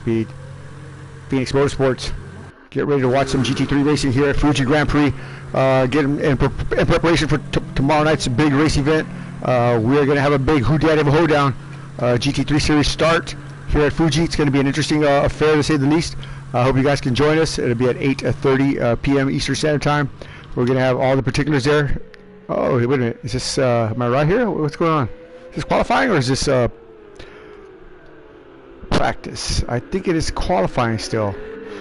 Speed. Phoenix Motorsports. Get ready to watch some GT3 racing here at Fuji Grand Prix. Get in preparation for tomorrow night's big race event. We are going to have a big Who Dat Ever Hoedown GT3 series start here at Fuji. It's going to be an interesting affair, to say the least. I hope you guys can join us. It'll be at 8:30 p.m. Eastern Standard Time. We're going to have all the particulars there. Oh, wait a minute. Is this, am I right here? What's going on? Is this qualifying or is this practice? I think it is qualifying still.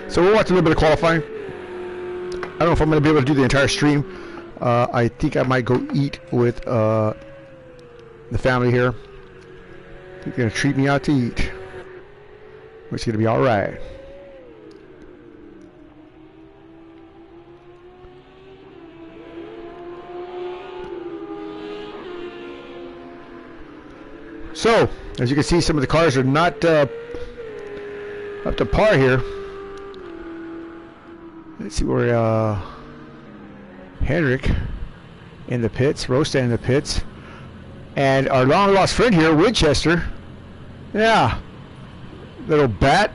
So we'll watch a little bit of qualifying. I don't know if I'm going to be able to do the entire stream. I think I might go eat with the family here. They're going to treat me out to eat, which is going to be all right. So, as you can see, some of the cars are not up to par here. Let's see where Henrik in the pits, Rosta in the pits, and our long lost friend here, Winchester. Yeah, little bat,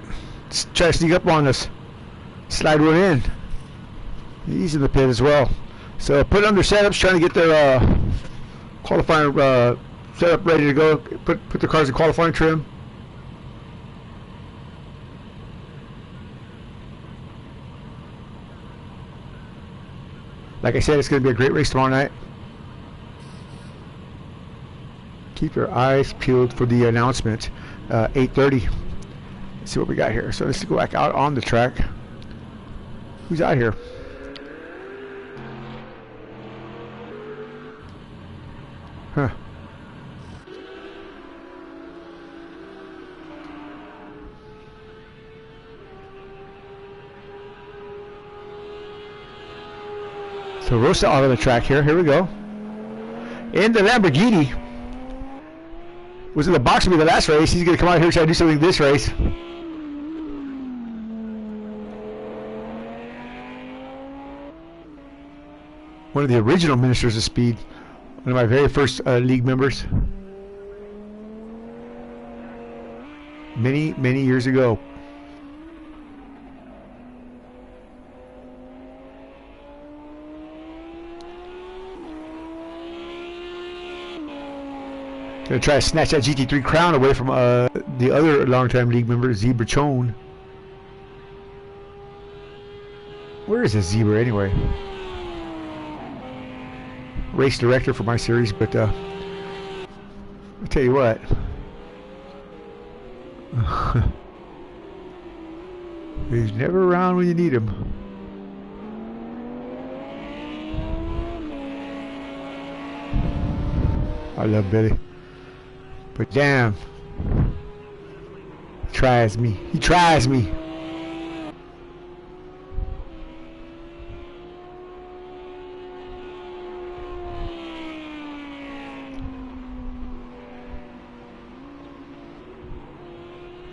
try to sneak up on us, slide one in. He's in the pit as well. So put on their setups, trying to get their qualifying setup ready to go. Put the cars in qualifying trim. Like I said, it's going to be a great race tomorrow night. Keep your eyes peeled for the announcement. 8:30. Let's see what we got here. So let's go back out on the track. Who's out here? Huh. So Rosa out on the track here. Here we go. In the Lamborghini. Was in the box with me the last race. He's going to come out here and try to do something this race. One of the original Ministers of Speed. One of my very first league members. Many, many years ago. Gonna try to snatch that GT3 crown away from the other longtime league member, Zebra Chone. Where is this Zebra anyway? Race director for my series, but I'll tell you what. He's never around when you need him. I love Billy. But damn, he tries me. He tries me.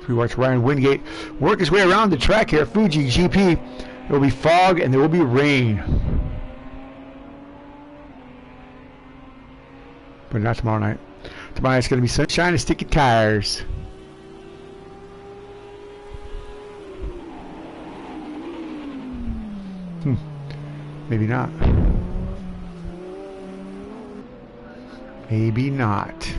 We watch Ryan Wingate work his way around the track here at Fuji GP. There will be fog and there will be rain. But not tomorrow night. Tomorrow it's going to be sunshine and sticky tires. Maybe not. Maybe not.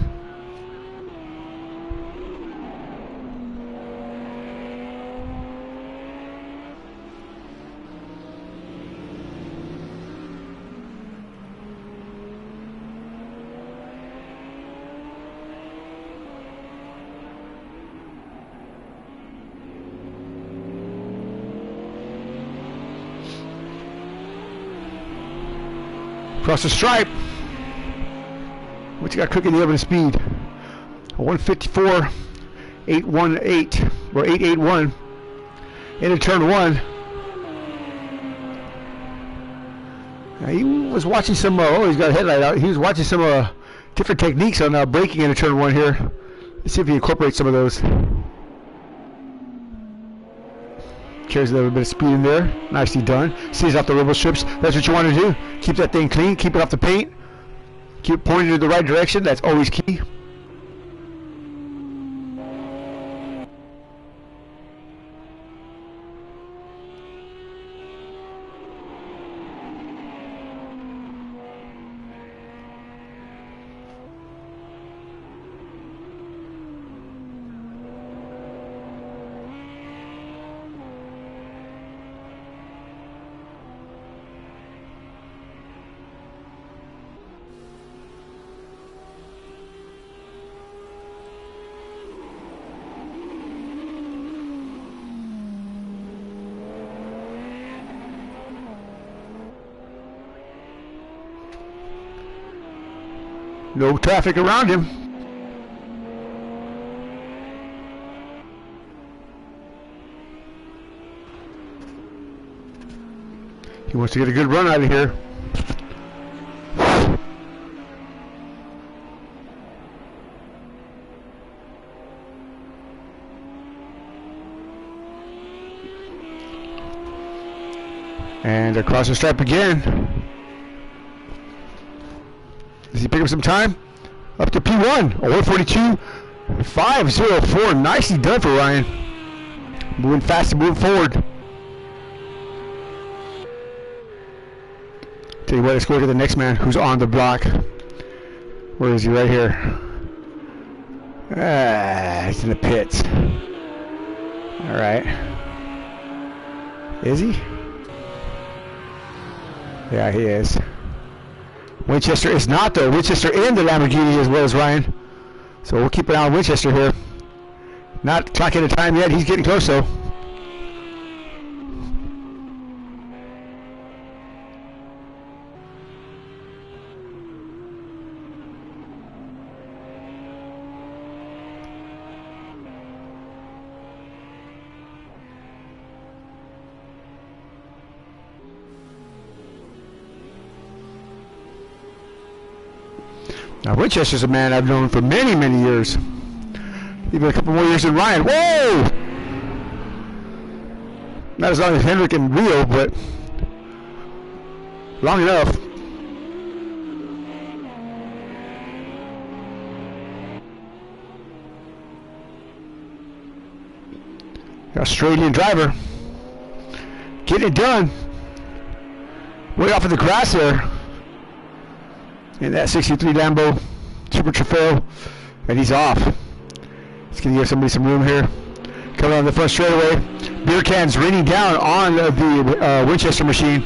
Across the stripe. What you got cooking the oven speed? A 154, 818 or 881 into turn one. Now he was watching some. Oh, he's got a headlight out. He was watching some different techniques on braking into turn one here. Let's see if he incorporates some of those. Carries a little bit of speed in there. Nicely done. Sees off the rumble strips. That's what you want to do. Keep that thing clean. Keep it off the paint. Keep it pointed in the right direction. That's always key. No traffic around him. He wants to get a good run out of here. And across the stripe again. Does he pick up some time? Up to P1. A 142.504. Nicely done for Ryan. Moving fast and moving forward. Tell you what, let's go look at the next man who's on the block. Where is he? Right here. He's in the pits. Alright. Is he? Yeah, he is. Winchester is not, though. Winchester in the Lamborghini as well as Ryan. So we'll keep an eye on Winchester here. Not clocking the time yet. He's getting close, though. Now, Winchester's a man I've known for many, many years. Even a couple more years than Ryan. Whoa! Not as long as Hendrick and Rio, but long enough. Australian driver. Getting it done. Way off of the grass there. In that 63 Lambo Super Trofeo, and he's off. He's going to give somebody some room here. Coming on the front straightaway. Beer cans raining down on the Winchester machine.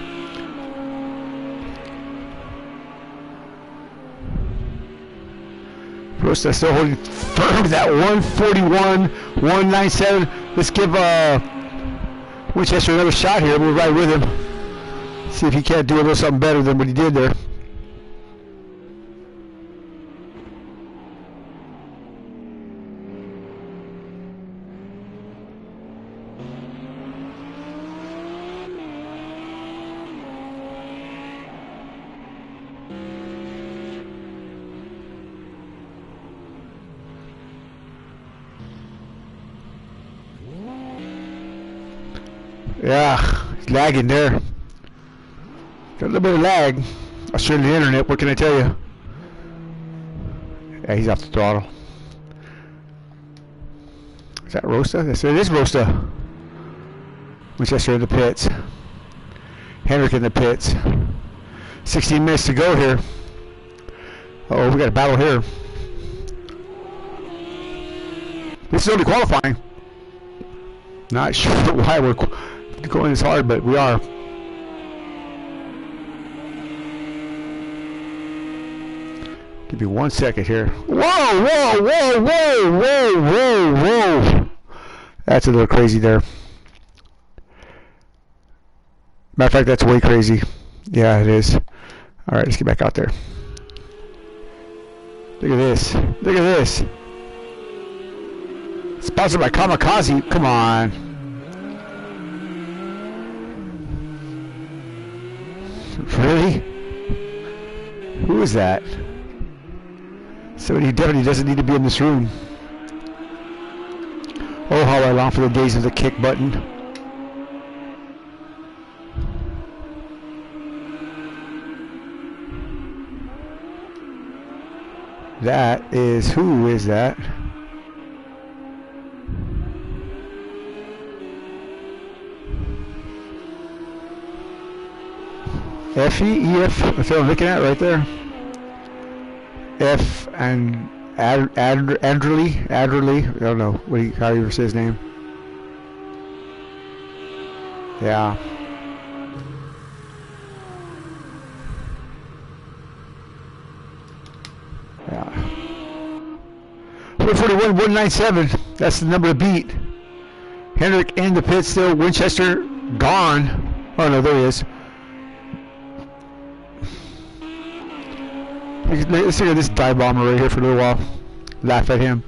Rosta still holding firm to that 141, 197. Let's give Winchester another shot here. We'll ride with him. See if he can't do a little something better than what he did there. Yeah, he's lagging there. Got a little bit of lag. Australian internet, what can I tell you? Yeah, he's off the throttle. Is that Rosta? Yes, it is Rosta. Winchester in the pits. Hendrick in the pits. 16 minutes to go here. Uh-oh, we got a battle here. This is only qualifying. Not sure why we're going this hard, but we are. Give me 1 second here. Whoa, whoa, whoa, whoa, whoa, whoa, whoa. That's a little crazy there. Matter of fact, that's way crazy. Yeah, it is. All right, let's get back out there. Look at this. Look at this. Sponsored by Kamikaze. Come on. Really? Who is that? Somebody who definitely doesn't need to be in this room. Oh, how I long for the days of the kick button. That is, who is that? F-E-E-F, that's what I'm looking at right there. F and Adderley, I don't know how you say his name. Yeah. Yeah. 141, 197, that's the number to beat. Hendrick in the pit still, Winchester gone. Oh no, there he is. Let's look at this dive bomber right here for a little while. Laugh at him.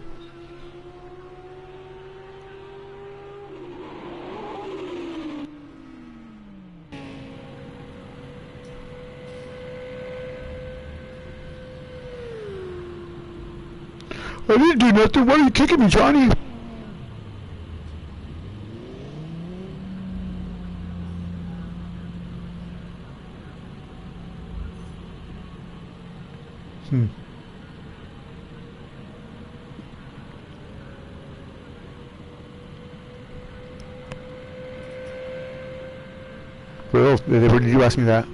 I didn't do nothing. Why are you kicking me, Johnny? Well, where did you ask me that?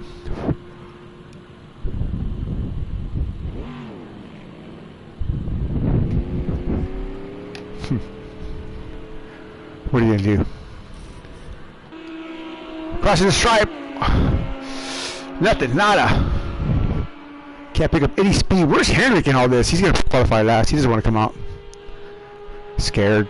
What are you gonna do? Crossing the stripe. Nothing, nada. Can't pick up any speed. Where's Henrik in all this? He's gonna qualify last. He doesn't want to come out. Scared.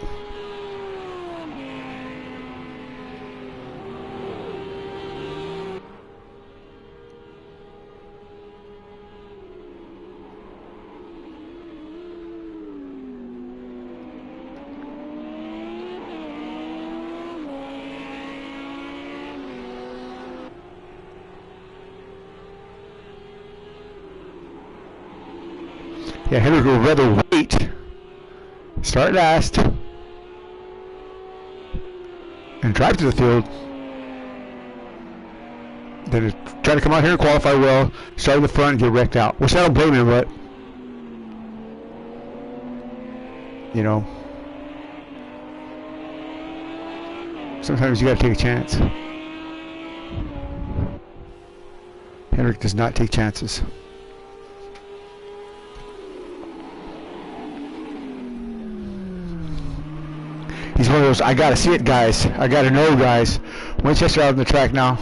Yeah, Henrik would rather wait, start last, and drive to the field than to try to come out here and qualify well, start in the front and get wrecked out. Which I don't blame him, but you know, sometimes you gotta take a chance. Henrik does not take chances. He's one of those, I gotta see it guys. I gotta know guys. Winchester out on the track now.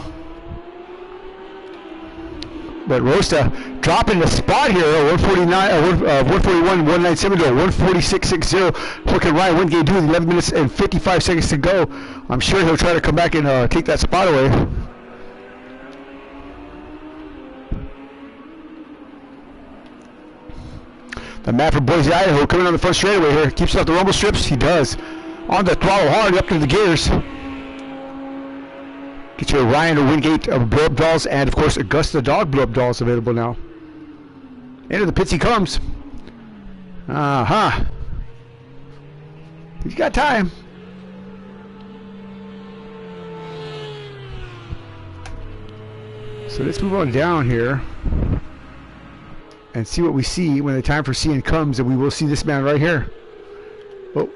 But Rosta dropping the spot here, 141, 197 to 146.60. What can Ryan Wingate do with 11 minutes and 55 seconds to go? I'm sure he'll try to come back and take that spot away. The map for Boise, Idaho, coming on the front straightaway here. Keeps off the rumble strips. He does. On the throttle hard, up to the gears. Get your Ryan or Wingate blow-up dolls, and of course Augusta Dog blow-up dolls available now. Into the pits he comes. He's got time. So let's move on down here and see what we see when the time for seeing comes, and we will see this man right here. Oh.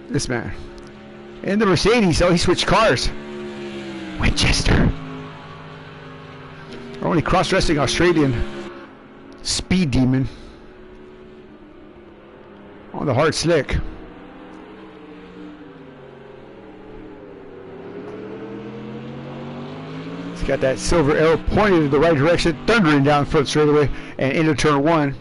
This man. And the Mercedes. Oh, he switched cars. Winchester. Only cross-dressing Australian speed demon. On the hard slick. He's got that silver arrow pointed in the right direction, thundering down front straightaway and into turn one.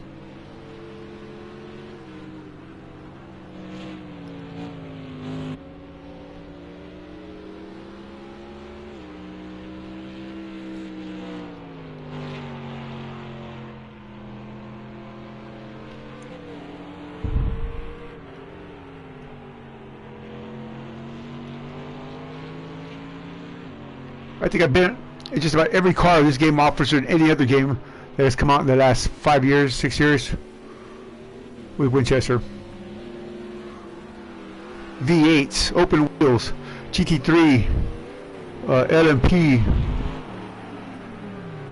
I think I've been in just about every car this game offers than any other game that has come out in the last 5 years, 6 years with Winchester. V8s, open wheels, GT3, LMP,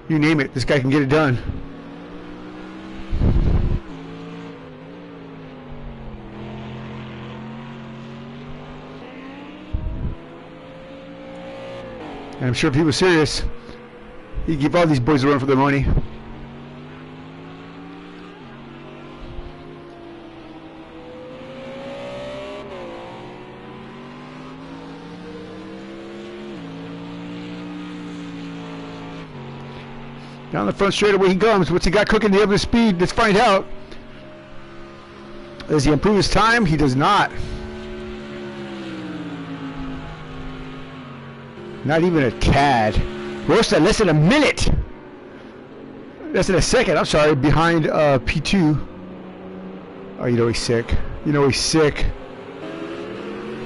you name it, this guy can get it done. And I'm sure if he was serious, he'd give all these boys a run for their money. Down the front straightaway he comes. What's he got cooking the other speed? Let's find out. Does he improve his time? He does not. Not even a tad. Rosta, less than a minute. Less than a second, I'm sorry, behind P2. Oh, you know he's sick. You know he's sick.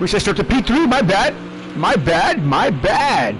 Wish I started P3, my bad. My bad, my bad.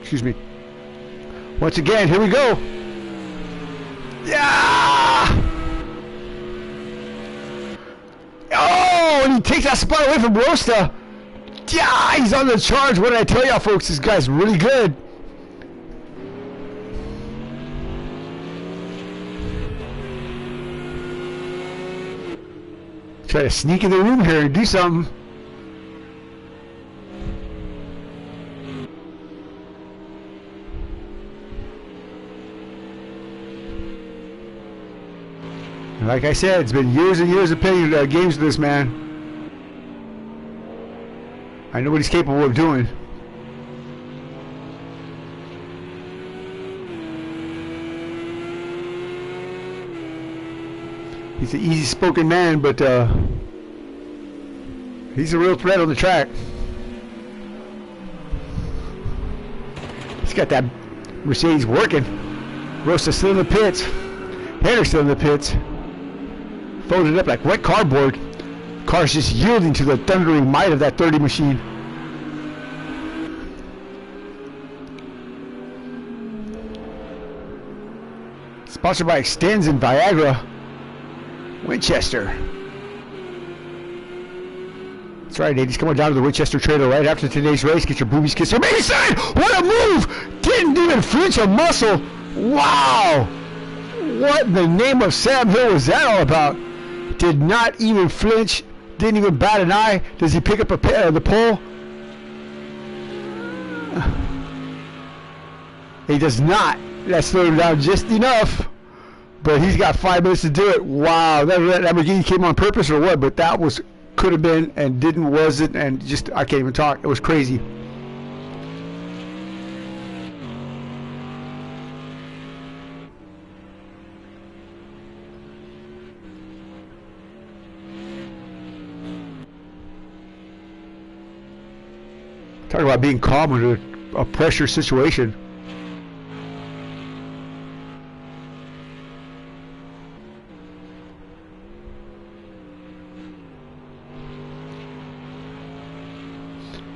Excuse me. Once again, here we go. Yeah! Oh, and he takes that spot away from Rosta. Yeah, he's on the charge. What did I tell y'all, folks? This guy's really good. Try to sneak in the room here and do something. Like I said, it's been years and years of playing games with this man. I know what he's capable of doing. He's an easy-spoken man, but he's a real threat on the track. He's got that Mercedes working. Rosta's still in the pits. Hender's still in the pits. Folded up like wet cardboard. Car's just yielding to the thundering might of that 30 machine. Sponsored by Extends and Viagra. Winchester. That's right, ladies. Come on down to the Winchester trailer right after today's race. Get your boobies kissed. Your baby son! What a move! Didn't even flinch a muscle. Wow! What in the name of Sam Hill was that all about? Did not even flinch, didn't even bat an eye. Does he pick up the pole? He does not. That slowed him down just enough, but he's got 5 minutes to do it. Wow, that Lamborghini came on purpose or what? But that was, could have been, and didn't, wasn't, and just, I can't even talk. It was crazy. Talk about being calm under a pressure situation.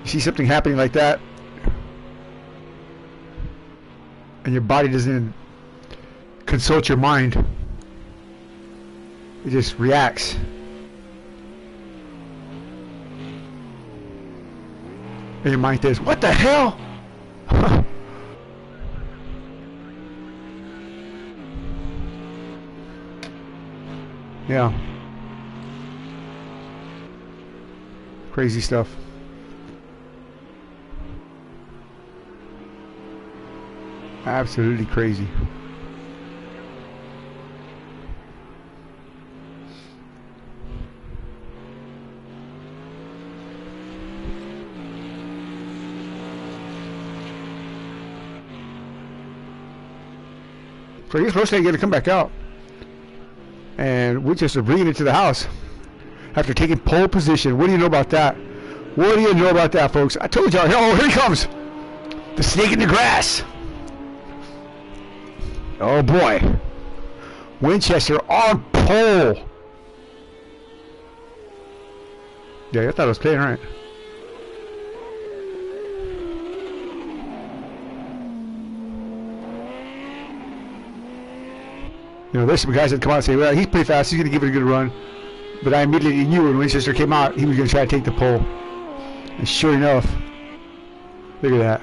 You see something happening like that, and your body doesn't consult your mind. It just reacts. And your mind says, what the hell? Yeah. Crazy stuff. Absolutely crazy. So I guess Rosta ain't gonna come back out. And Winchester bringing it to the house after taking pole position. What do you know about that? What do you know about that, folks? I told y'all. Oh, here he comes. The snake in the grass. Oh boy. Winchester on pole. Yeah, I thought I was playing right. You know, there's some guys that come out and say, well, he's pretty fast, he's going to give it a good run. But I immediately knew when Winchester came out, he was going to try to take the pole. And sure enough, look at that.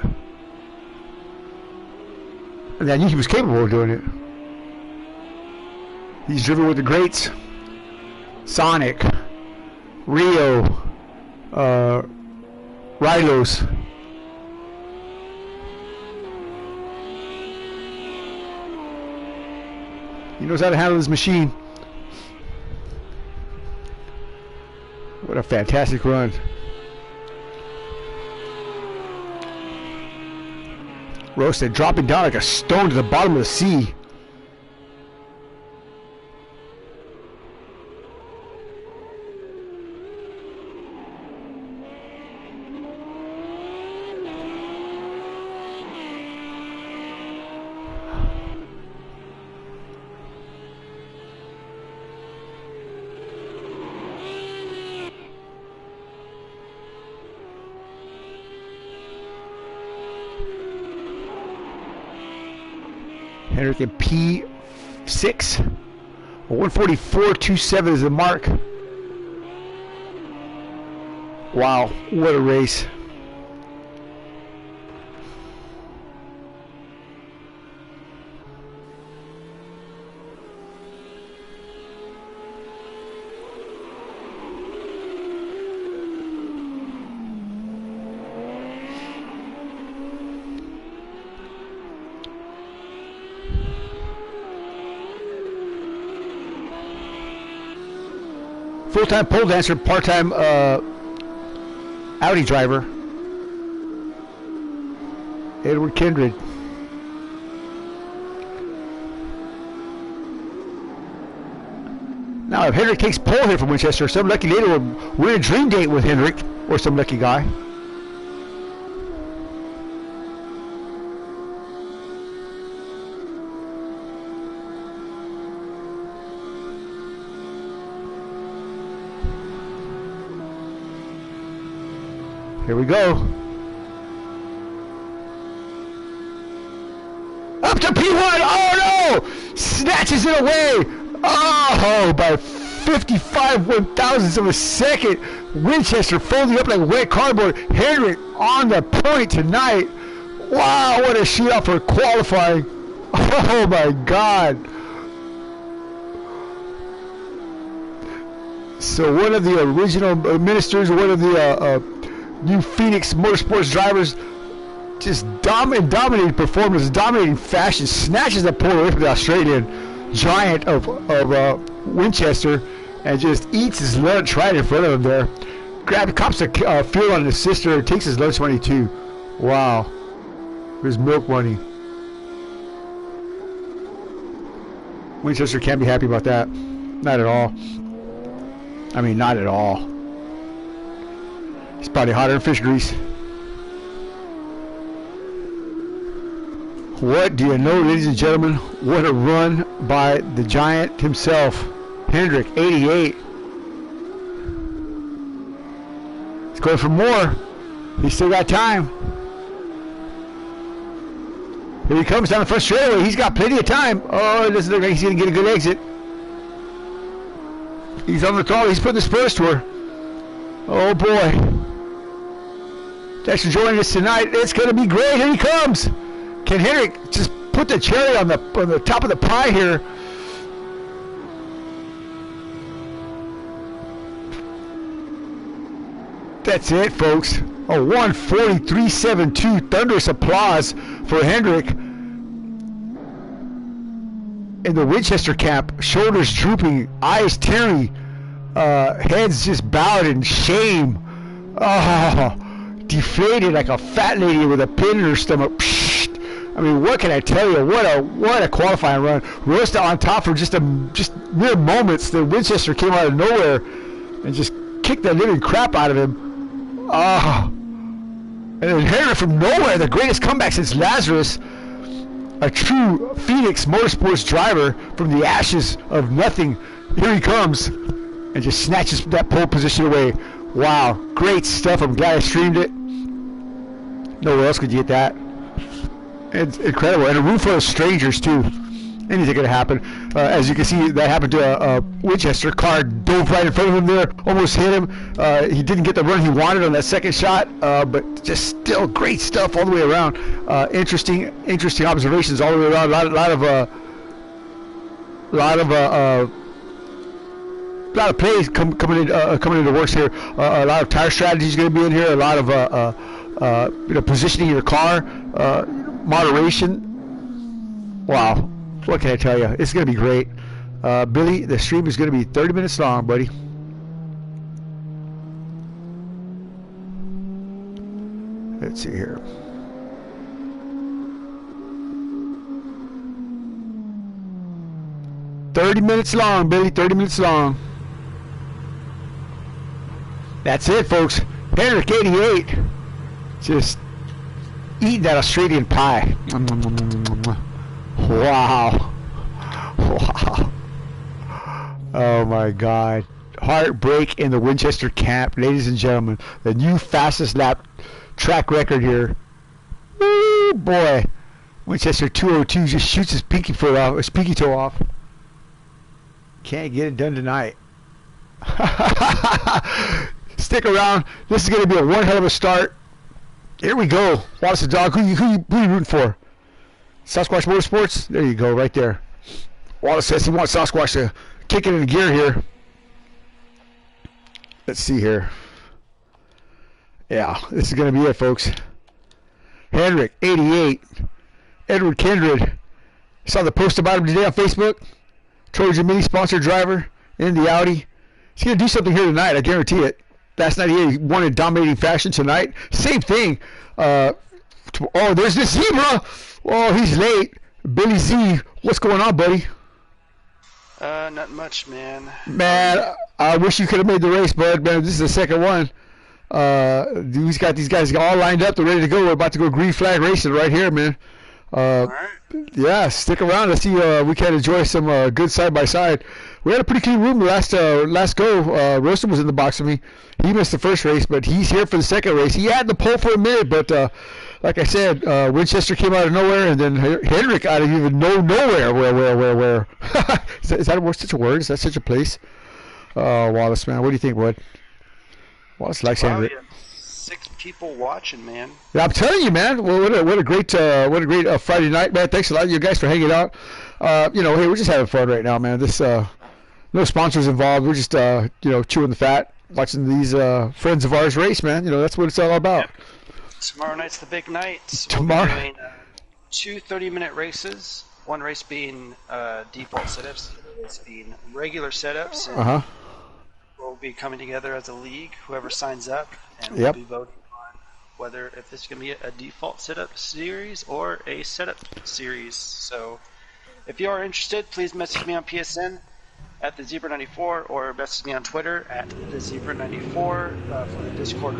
And I knew he was capable of doing it. He's driven with the greats. Sonic, Rio, Rylos. He knows how to handle his machine. What a fantastic run. Roasted, dropping down like a stone to the bottom of the sea. Hendrick in P6. 144.27 is the mark. Wow, what a race. Full-time pole dancer, part-time Audi driver, Edward Kindred. Now, if Hendrick takes pole here from Winchester, some lucky lady will win a dream date with Hendrick, or some lucky guy. Here we go. Up to P1. Oh no! Snatches it away. Oh, by 55 one-thousandths of a second. Winchester folding up like wet cardboard. Hendrick on the point tonight. Wow, what a shootout for qualifying. Oh my God. So one of the original ministers, one of the new Phoenix Motorsports drivers, just dominating performance, dominating fashion, snatches the pole away from the Australian giant of Winchester, and just eats his lunch right in front of him there. Cops the field on his sister, and takes his lunch money too. Wow, his milk money. Winchester can't be happy about that. Not at all. I mean, not at all. He's probably hotter than fish grease. What do you know, ladies and gentlemen? What a run by the giant himself, Hendrick, 88. He's going for more. He's still got time. Here he comes down the front straightaway. He's got plenty of time. Oh, it doesn't look like he's going to get a good exit. He's on the throttle. He's putting the spurs to her. Oh boy. Thanks for joining us tonight. It's going to be great. Here he comes. Can Hendrick just put the cherry on the top of the pie here? That's it, folks. A 143.72. Thunderous applause for Hendrick. In the Winchester camp, shoulders drooping, eyes teary, heads just bowed in shame. Oh, deflated like a fat lady with a pin in her stomach. Psst. I mean, what can I tell you? What a qualifying run. Rosta on top for just mere moments. The Winchester came out of nowhere and just kicked the living crap out of him. Oh, And then Henrik from nowhere, the greatest comeback since Lazarus, a true Phoenix Motorsports driver from the ashes of nothing. Here he comes and just snatches that pole position away. Wow, great stuff. I'm glad I streamed it. Nowhere else could you get that. It's incredible. And a room full of strangers, too. Anything could happen. As you can see, that happened to a Winchester car. Dove right in front of him there. Almost hit him. He didn't get the run he wanted on that second shot. But just still great stuff all the way around. Interesting observations all the way around. A lot of plays coming into works here. A lot of tire strategies going to be in here. A lot of positioning your car, moderation. Wow. What can I tell you? It's going to be great. Billy, the stream is going to be 30 minutes long, buddy. Let's see here. "30 minutes long, Billy. 30 minutes long." That's it, folks. Henrik 88. Just eating that Australian pie. Wow. Wow. Oh my God. Heartbreak in the Winchester camp, ladies and gentlemen. The new fastest lap track record here. Woo, boy. Winchester 202 just shoots his pinky foot off, his pinky toe off. Can't get it done tonight. Stick around. This is going to be a one hell of a start. Here we go. Wallace the dog. Who you rooting for? Sasquatch Motorsports? There you go, right there. Wallace says he wants Sasquatch to kick it into gear here. Let's see here. Yeah, this is going to be it, folks. Henrik, 88. Edward Kindred. Saw the post about him today on Facebook. Trojan Mini sponsored driver in the Audi. He's going to do something here tonight, I guarantee it. Last night he won in dominating fashion. Tonight, same thing. Oh, there's this zebra. Oh, he's late. Billy Z, what's going on, buddy? Not much, man. Man, I wish you could have made the race, bud. Man, this is the second one. He's got these guys all lined up. They're ready to go. We're about to go green flag racing right here, man. All right. Yeah, stick around. Let's see. We can enjoy some good side by side. We had a pretty clean room last go. Roaston was in the box with me. He missed the first race, but he's here for the second race. He had the pole for a minute, but like I said, Winchester came out of nowhere, and then Henrik out of even nowhere. Where? Is that such a word? Is that such a place? Wallace, man, what do you think, bud? Wallace likes Henrik. 6 people watching, man. Yeah, I'm telling you, man. Well, what a great Friday night, man. Thanks a lot, you guys, for hanging out. Hey, we're just having fun right now, man. This no sponsors involved. We're just chewing the fat, watching these friends of ours race, man. That's what it's all about. Yep. Tomorrow night's the big night. Tomorrow. We'll be doing 2 30-minute races. One race being default setups, the other race being regular setups. And we'll be coming together as a league, whoever signs up, and we'll be voting on whether if this is going to be a default setup series or a setup series. So if you are interested, please message me on PSN at the Zebra94 or message me on Twitter at the Zebra94 for the Discord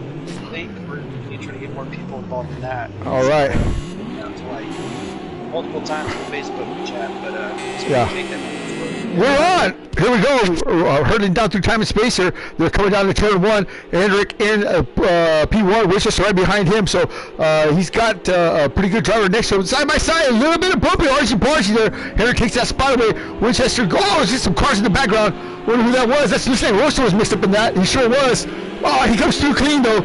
link. We're going to try to get more people involved in that. All right. Down to like multiple times on Facebook chat, but so we're on. Here we go. Hurtling down through time and space here. They're coming down to turn 1. Henrik in P1. Winchester right behind him. So he's got a pretty good driver next to him. Side by side, a little bit of bumpy, archie there. Henrik takes that spot away. Winchester goes. There's some cars in the lbackground. Wonder who that was. That's looks like Roster was mixed up in that. He sure was. Oh, he comes through clean though.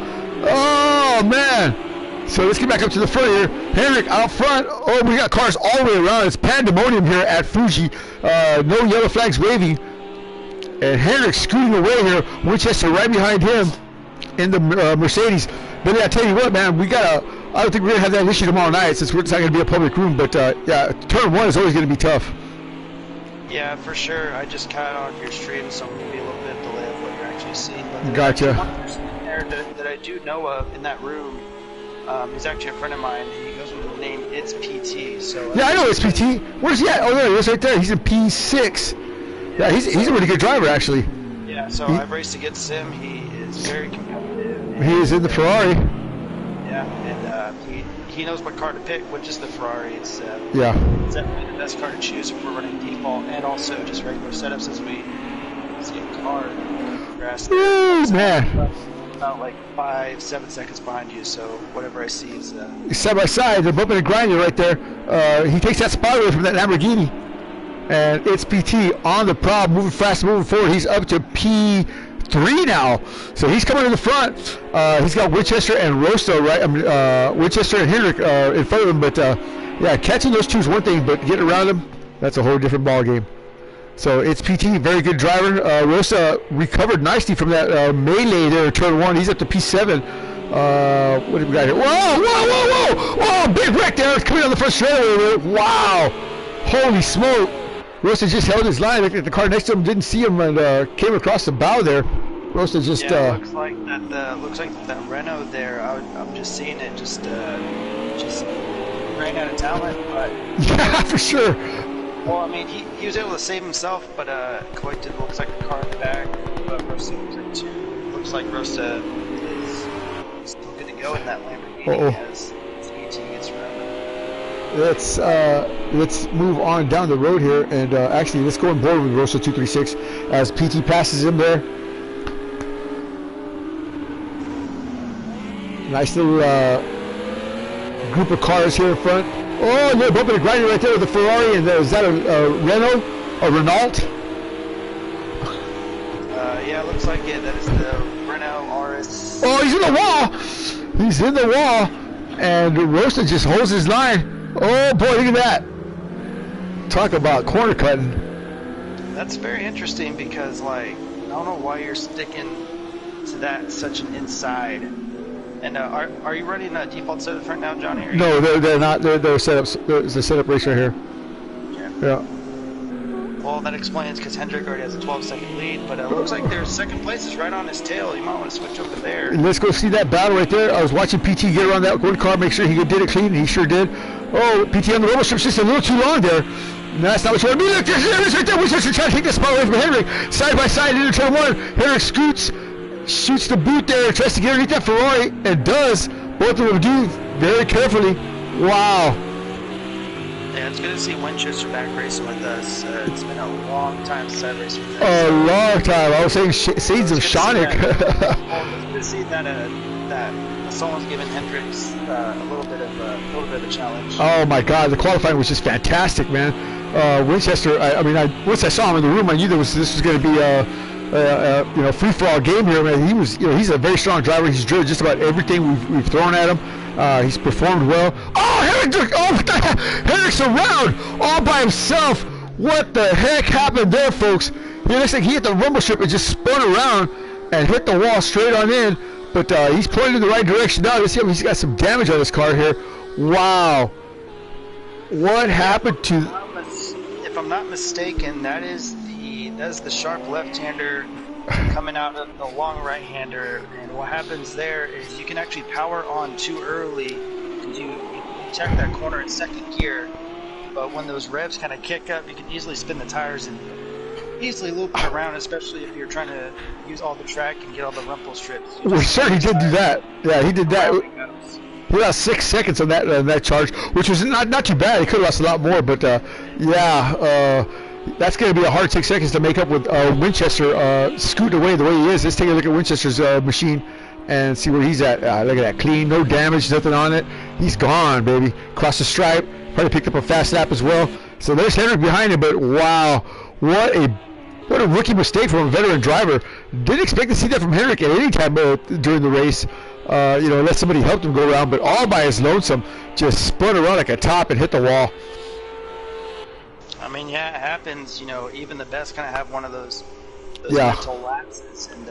Oh man. So let's get back up to the front here. Henrik out front. Oh, we got cars all the way around. It's pandemonium here at Fuji. No yellow flags waving. And Henrik scooting away here. Winchester right behind him in the Mercedes. But I tell you what, man, I don't think we're going to have that issue tomorrow night since it's not going to be a public room. But yeah, turn 1 is always going to be tough. Yeah, for sure. I just caught on your stream, so I'm going to be a little bit delayed of what you're actually seeing. But gotcha. One person in there that I do know of in that room. He's actually a friend of mine. He goes with the name It's PT. So yeah, I know It's PT. Where's he at? Oh, there he is right there. He's in P6. Yeah, he's a really good driver, actually. Yeah, so I've raced against him. He is very competitive. He is in the Ferrari. Yeah, and he knows what car to pick, which is the Ferrari. It's definitely the best car to choose if we're running default and also just regular setups as we see a car grass. Ooh, man. About like 5-7 seconds behind you, so whatever I see is side by side. They're bumping and grinding right there. He takes that spot away from that Lamborghini, and it's PT on the prob, moving fast, moving forward. He's up to P3 now, so he's coming to the front. He's got Winchester and Rosto, right? Winchester and Hendrick in front of him, but yeah, catching those two is one thing, but getting around them, that's a whole different ball game. So it's PT, very good driver. Rosa recovered nicely from that melee there, turn one. He's up to P7. What do we got here? Whoa, big wreck there. It's coming on the front straightaway. Wow, holy smoke. Rosa just held his line. The car next to him didn't see him and came across the bow there. Rosa just... looks like that Renault there, I'm just seeing it just ran out of talent. But yeah, for sure. Well, I mean, he was able to save himself, but collected looks like a car in the back. But Rosa was in two. Looks like Rosa is still good to go in that Lamborghini as PT gets around. Let's move on down the road here, and actually let's go on board with Rosa 236 as PT passes him there. Nice little group of cars here in front. Oh, they're bumping and grinding right there with the Ferrari, and is that a Renault? A Renault? Yeah, it looks like it. That is the Renault RS. Oh, he's in the wall! He's in the wall, and Rosa just holds his line. Oh boy, look at that! Talk about corner cutting. That's very interesting because, like, I don't know why you're sticking to that such an inside. And are you running default setups right now, Johnny? No, they're not. They're setups. There's a setup race right here. Yeah. Well, that explains because Hendrick already has a 12-second lead, but it looks like their second place is right on his tail. You might want to switch over there. And let's go see that battle right there. I was watching PT get around that one car, make sure he did it clean, and he sure did. Oh, PT on the rumble strip's just a little too long there. No, that's not what you want to be. Look, there it is right there. We're just trying to take the spot away from Hendrick. Side by side into turn one. Hendrick shoots the boot there, tries to get underneath that Ferrari, and does. Both of them do very carefully. Wow. Yeah, it's good to see Winchester back racing with us. It's been a long time since I raced with us. A long time. I was saying seeds of Sonic. It's good to see that someone's giving Hendricks a little bit of a challenge. Oh my God, the qualifying was just fantastic, man. Winchester. Once I saw him in the room, I knew this was going to be free for all game here, man. He's a very strong driver. He's driven just about everything we've thrown at him. He's performed well. Oh, Hendrick! Oh, what the heck? Hendrick's around all by himself. What the heck happened there, folks? It looks like he hit the rumble strip and just spun around and hit the wall straight on in. But he's pointing in the right direction now. Let's see if he's got some damage on his car here. Wow. What happened to... If I'm not mistaken, that is the sharp left-hander coming out of the long right-hander, and what happens there is you can actually power on too early because you check that corner in second gear, but when those revs kind of kick up, you can easily spin the tires and easily loop it around, especially if you're trying to use all the track and get all the rumble strips. Well, sure, he did do that. Yeah, he did that. He lost 6 seconds on that charge, which was not too bad. He could have lost a lot more, but that's going to be a hard 6 seconds to make up with Winchester scooting away the way he is. Let's take a look at Winchester's machine and see where he's at. Look at that, clean, no damage, nothing on it. He's gone, baby. Crossed the stripe, probably picked up a fast lap as well. So there's Hendrick behind him, but wow, what a rookie mistake from a veteran driver. Didn't expect to see that from Hendrick at any time during the race. Let somebody help him go around, but all by his lonesome, just spun around like a top and hit the wall. I mean, yeah, it happens. Even the best kind of have one of those mental lapses, and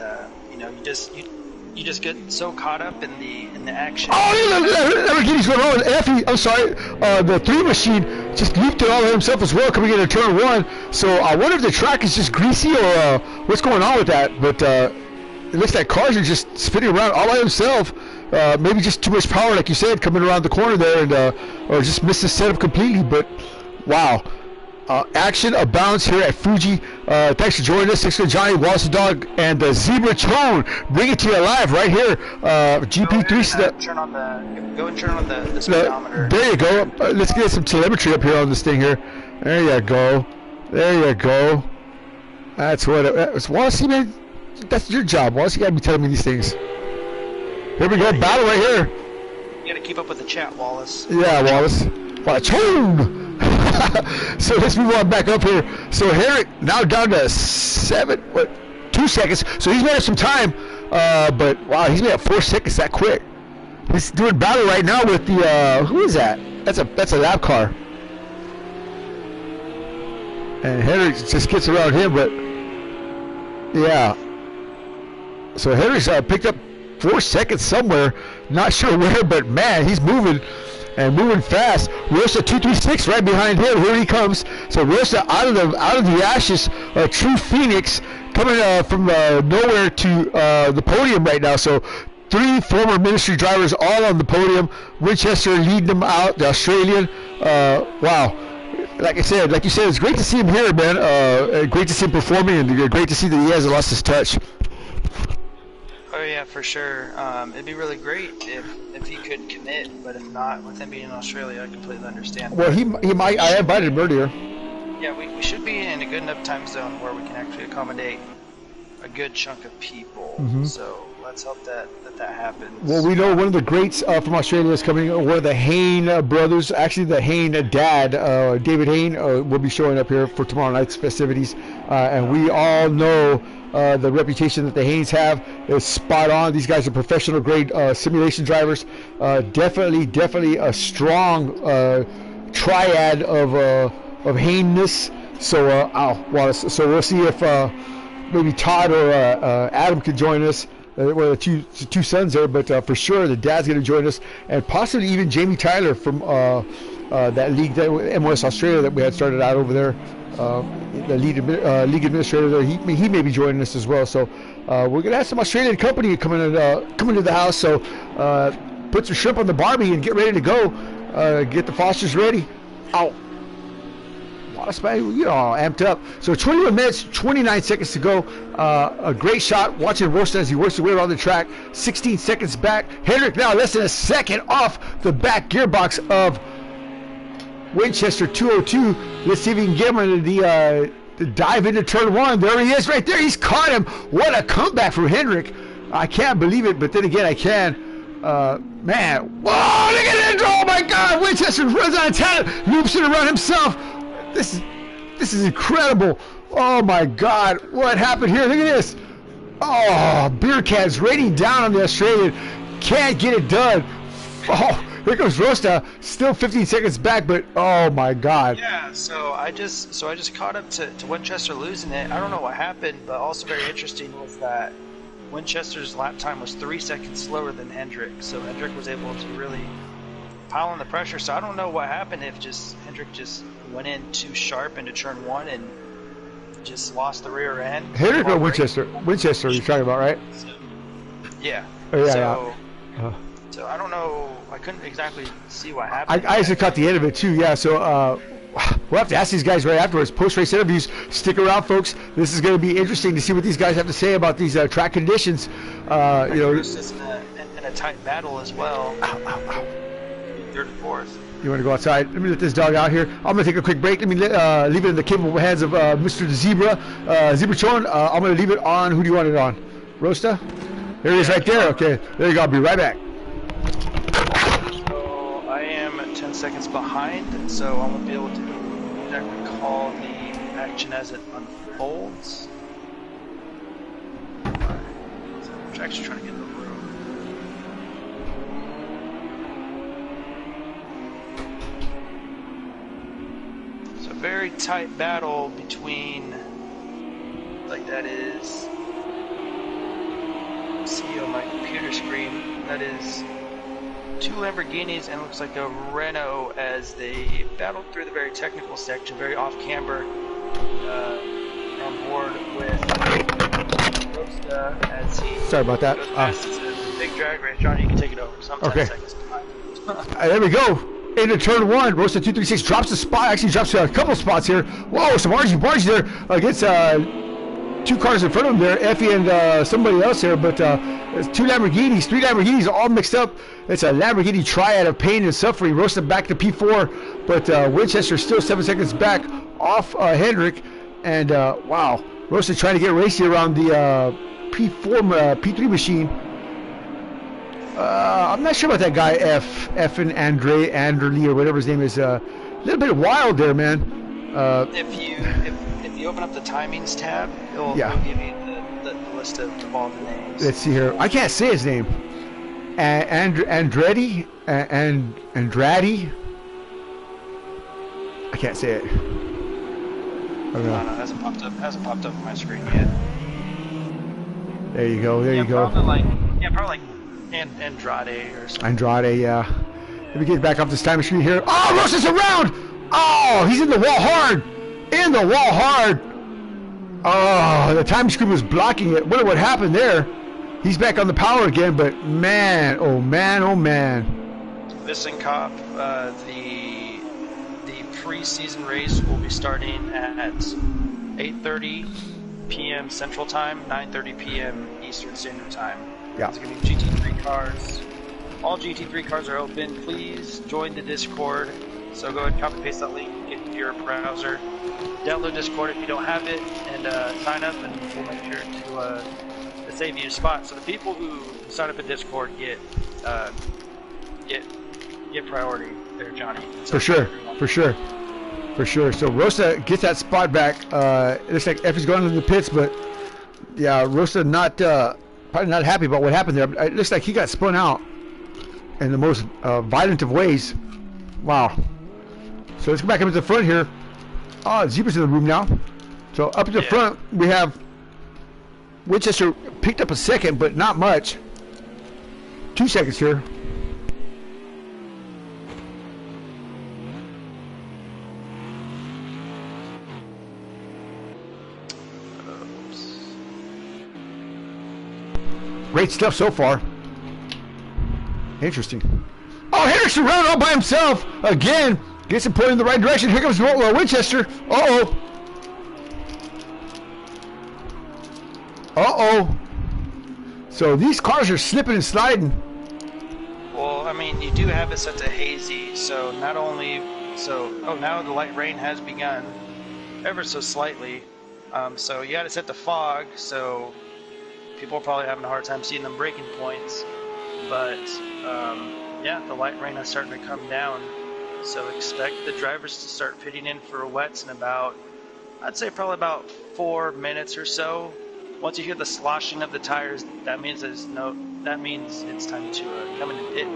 you just get so caught up in the action. Oh, Lamborghini's going on. Effie, I'm sorry, the 3 machine just looped it all himself as well, coming into turn 1. So I wonder if the track is just greasy or what's going on with that. But it looks like cars are just spinning around all by himself. Maybe just too much power, like you said, coming around the corner there, and or just missed the setup completely. But wow. Action abounds here at Fuji. Thanks for joining us. Thanks for Johnny, Wallace the Dog, and the Zebra Tone. Bring it to you live right here. GP3. Go and turn on the speedometer. There you go. Let's get some telemetry up here on this thing here. There you go. There you go. That's what it's. Wallace, man, that's your job. Wallace, you gotta be telling me these things. Here we go. Battle right here. You gotta keep up with the chat, Wallace. Yeah, Wallace. Tone. So let's move on back up here. So Herrick now down to 2 seconds. So he's made up some time, but wow, he's made up 4 seconds that quick. He's doing battle right now with the who is that? That's a lap car. And Herrick just gets around him, but yeah. So Herrick's picked up 4 seconds somewhere, not sure where, but man, he's moving. And moving fast. Rosa 236 right behind him. Here he comes. So Rosa out of the ashes, a true phoenix, coming from nowhere to the podium right now. So 3 former ministry drivers all on the podium. Winchester leading them out. The Australian. Wow. Like you said, it's great to see him here, man. Great to see him performing, and great to see that he hasn't lost his touch. Oh yeah, for sure. It'd be really great if he could commit, but if not, with him being in Australia, I completely understand. Well, he might. I invited him earlier. Yeah, we should be in a good enough time zone where we can actually accommodate a good chunk of people. Mm-hmm. So let's hope that happens. Well, we know one of the greats from Australia is coming. One of the Hayne brothers, actually the Hayne dad, David Hayne, will be showing up here for tomorrow night's festivities, and we all know. The reputation that the Haynes have is spot on. These guys are professional grade simulation drivers. Definitely a strong triad of Hayne-ness. So so we'll see if maybe Todd or Adam could join us. Well, the two sons there, but for sure the dad's going to join us, and possibly even Jamie Tyler from that league, that MOS Australia that we had started out over there. The league administrator there, he may be joining us as well. So we're gonna have some Australian company coming to the house. So put some shrimp on the barbie and get ready to go. Get the Fosters ready. Ow! Wallace, man, all amped up. So 21 minutes, 29 seconds to go. A great shot. Watching Rosta as he works his way around the track. 16 seconds back. Hendrick now less than a second off the back gearbox of Winchester 202. Let's see if we can get him into the dive into turn 1. There he is right there. He's caught him. What a comeback from Hendrick. I can't believe it, but then again I can. Man. Whoa, look at it. Oh my God. Winchester runs out of talent. Loops it around himself. This is incredible. Oh my God. What happened here? Look at this. Oh, beer cans raining down on the Australian. Can't get it done. Oh. Here comes Rosta, still 15 seconds back, but oh my God. Yeah, so I just caught up to Winchester losing it. I don't know what happened, but also very interesting was that Winchester's lap time was 3 seconds slower than Hendrick. So Hendrick was able to really pile on the pressure. So I don't know what happened if Hendrick just went in too sharp into turn 1 and just lost the rear end. Hendrick or Winchester? Winchester you're talking about, right? So, yeah. Oh, yeah. So I don't know. I couldn't exactly see what happened. I actually caught the end of it too. Yeah. So we'll have to ask these guys right afterwards. Post-race interviews. Stick around, folks. This is going to be interesting to see what these guys have to say about these track conditions. This is in a tight battle as well. Third and fourth. You want to go outside? Let me let this dog out here. I'm going to take a quick break. Let me leave it in the capable hands of Mr. Zebra. Zebra Chon, I'm going to leave it on. Who do you want it on? Rosta? There it is right there. Okay. There you go. I'll be right back. I am 10 seconds behind, so I won't be able to exactly call the action as it unfolds. I'm actually trying to get in the room. So a very tight battle between, like that is, see on my computer screen, that is 2 Lamborghinis and looks like a Renault as they battled through the very technical section, very off-camber, on board with Rosta as he... Sorry about that. It's a big drag race. Johnny, you can take it over. So I'm 10 seconds behind. There we go. into turn one. Rosa 236 drops a spot. Actually drops a couple spots here. Whoa, some Bargy there against two cars in front of him there, Effie and somebody else here, but it's two Lamborghinis, three Lamborghinis all mixed up. It's a Lamborghini triad of pain and suffering. Rosa back to P4, but Winchester still 7 seconds back off Hendrick. And wow, Rosa trying to get racy around the P3 machine. I'm not sure about that guy F and Anderley or whatever his name is. A little bit wild there, man. If you open up the timings tab, it'll give you the list of all the names. Let's see here. I can't say his name. Andretti. I can't say it. No, it hasn't popped up on my screen yet. There you go. There you go. Probably like Andrade or something. Andrade, yeah. Let me get back off this time machine here. Oh, Rosa's around! Oh, he's in the wall hard! In the wall hard! Oh, the time screen was blocking it. Wonder what happened there. He's back on the power again, but man, oh man, oh man. Listen, Cop, the pre-season race will be starting at 8:30 p.m. Central Time, 9:30 p.m. Eastern Standard Time. Yeah. It's going to be GT3 cars. All GT3 cars are open. Please join the Discord. So go ahead and copy paste that link, get into your browser, download Discord if you don't have it, and sign up, and we'll make sure to save you a spot. So the people who sign up in Discord get priority there, Johnny. So for sure. So Rosa gets that spot back. It looks like Effie's going into the pits, but yeah, Rosa probably not happy about what happened there. It looks like he got spun out in the most violent of ways. Wow. So let's go back up to the front here. Oh, Zebra's in the room now. So up at the front, we have Winchester picked up a second, but not much. 2 seconds here. Great stuff so far. Interesting. Oh, Hendrick's around all by himself again. Gets him pointed in the right direction. Here comes Winchester. Uh-oh. So these cars are slipping and sliding. Well, I mean, you do have it set to hazy, so not only... now the light rain has begun, ever so slightly. So you got it set to fog, so people are probably having a hard time seeing them braking points. But, the light rain is starting to come down. So expect the drivers to start pitting in for wets in about, I'd say probably about 4 minutes or so. Once you hear the sloshing of the tires, that means it's time to come in and pit.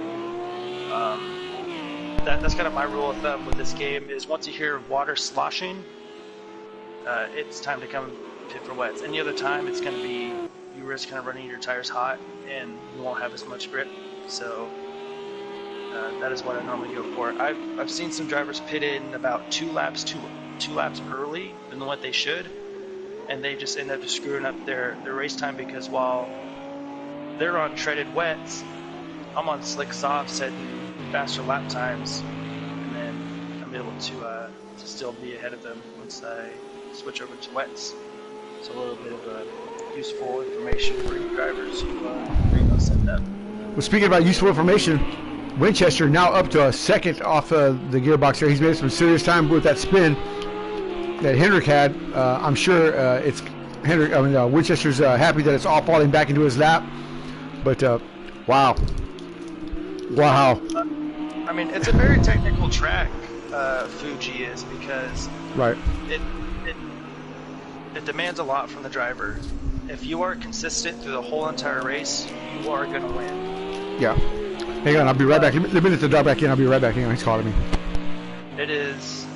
That's kind of my rule of thumb with this game, is once you hear water sloshing, it's time to come pit for wets. Any other time, it's going to be, you risk kind of running your tires hot and you won't have as much grip. So that is what I normally go for. I've seen some drivers pit in about two laps early than what they should, and they just end up just screwing up their race time, because while they're on treaded wets, I'm on slick softs setting faster lap times, and then I'm able to still be ahead of them once I switch over to wets. So a little bit of useful information for you drivers who bring those set up. Well, speaking about useful information, Winchester now up to a second off the gearbox here. He's made some serious time with that spin that Hendrick had. I'm sure Winchester's happy that it's all falling back into his lap. But wow. I mean, it's a very technical track. Fuji is, because it demands a lot from the driver. If you are consistent through the whole entire race, you are going to win. Yeah. Hang on, I'll be right back. The minute to dial back in, I'll be right back. Hang on, he's calling me. It is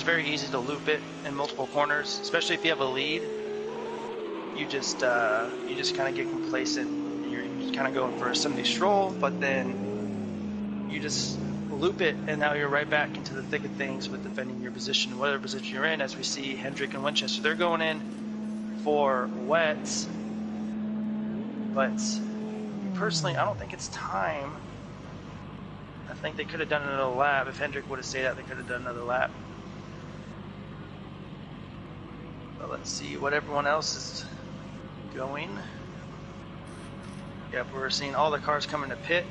very easy to loop it in multiple corners, especially if you have a lead. You just kind of get complacent. You're kind of going for a Sunday stroll, but then you just loop it, and now you're right back into the thick of things with defending your position, whatever position you're in. As we see Hendrick and Winchester, they're going in for wets, but personally, I don't think it's time I think they could have done another lap. If Hendrick would have stayed out, they could have done another lap. But let's see what everyone else is going. Yep, we're seeing all the cars coming to pit.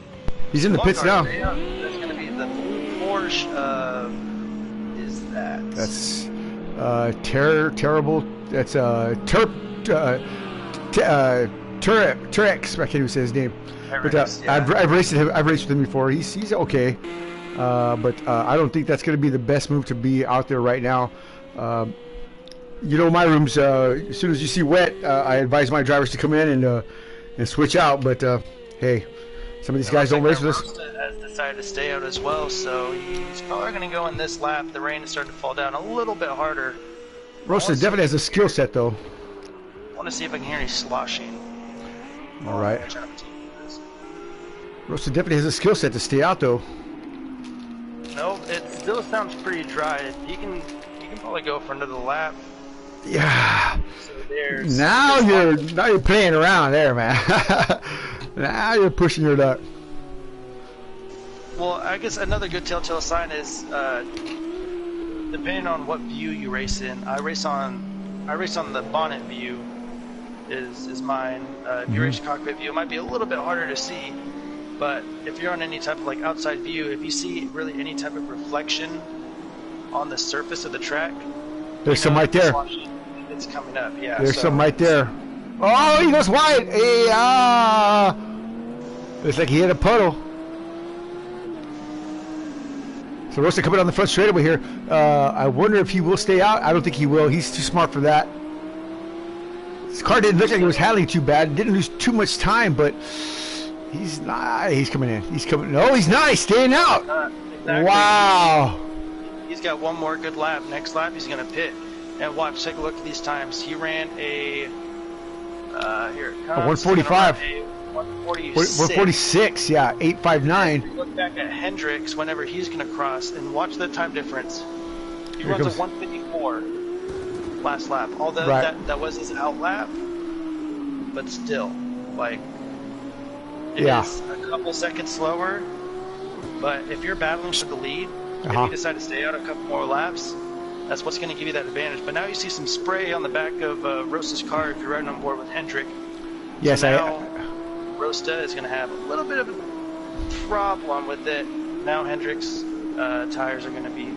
He's in the pits now. That's going to be the Porsche. Is that? That's terrible. That's Turex. I can't even say his name. But Yeah. I've raced him. I've raced with him before. He's okay. But I don't think that's going to be the best move to be out there right now. You know, my rooms. As soon as you see wet, I advise my drivers to come in and switch out. But hey, some of these guys don't race with us. Rosta has decided to stay out as well, so he's probably going to go in this lap. The rain is starting to fall down a little bit harder. Rosta definitely has a skill set, though. I want to see if I can hear any sloshing. All right. Rosta definitely has a skill set to stay out, though. No, it still sounds pretty dry. You can probably go for another lap. Yeah. So now you're playing around there, man. Now you're pushing your luck. Well, I guess another good telltale sign is depending on what view you race in. I race on the bonnet view. Is mine. If you race cockpit view, it might be a little bit harder to see. But if you're on any type of like outside view, if you see really any type of reflection on the surface of the track, there's some right there. It's coming up, yeah. There's some right there. Oh, he goes wide. Hey, looks like he hit a puddle. So Rosta coming on the front straightaway here. I wonder if he will stay out. I don't think he will. He's too smart for that. His car didn't look like it was handling too bad. Didn't lose too much time, but he's not. He's coming in. He's coming. No, he's not. He's staying out. Exactly. Wow. He's got one more good lap. Next lap, he's going to pit. And watch, take a look at these times. He ran a, here it comes. 145. 146. 146, yeah, 859. Look back at Hendricks whenever he's going to cross and watch the time difference. He runs a 154 last lap. Although that was his out lap, but still, like, it is a couple seconds slower. But if you're battling for the lead, and you decide to stay out a couple more laps, that's what's going to give you that advantage. But now you see some spray on the back of Rosta's car if you're riding on board with Hendrick. Yes, so now Rosta is going to have a little bit of a problem with it. Now Hendrick's tires are going to be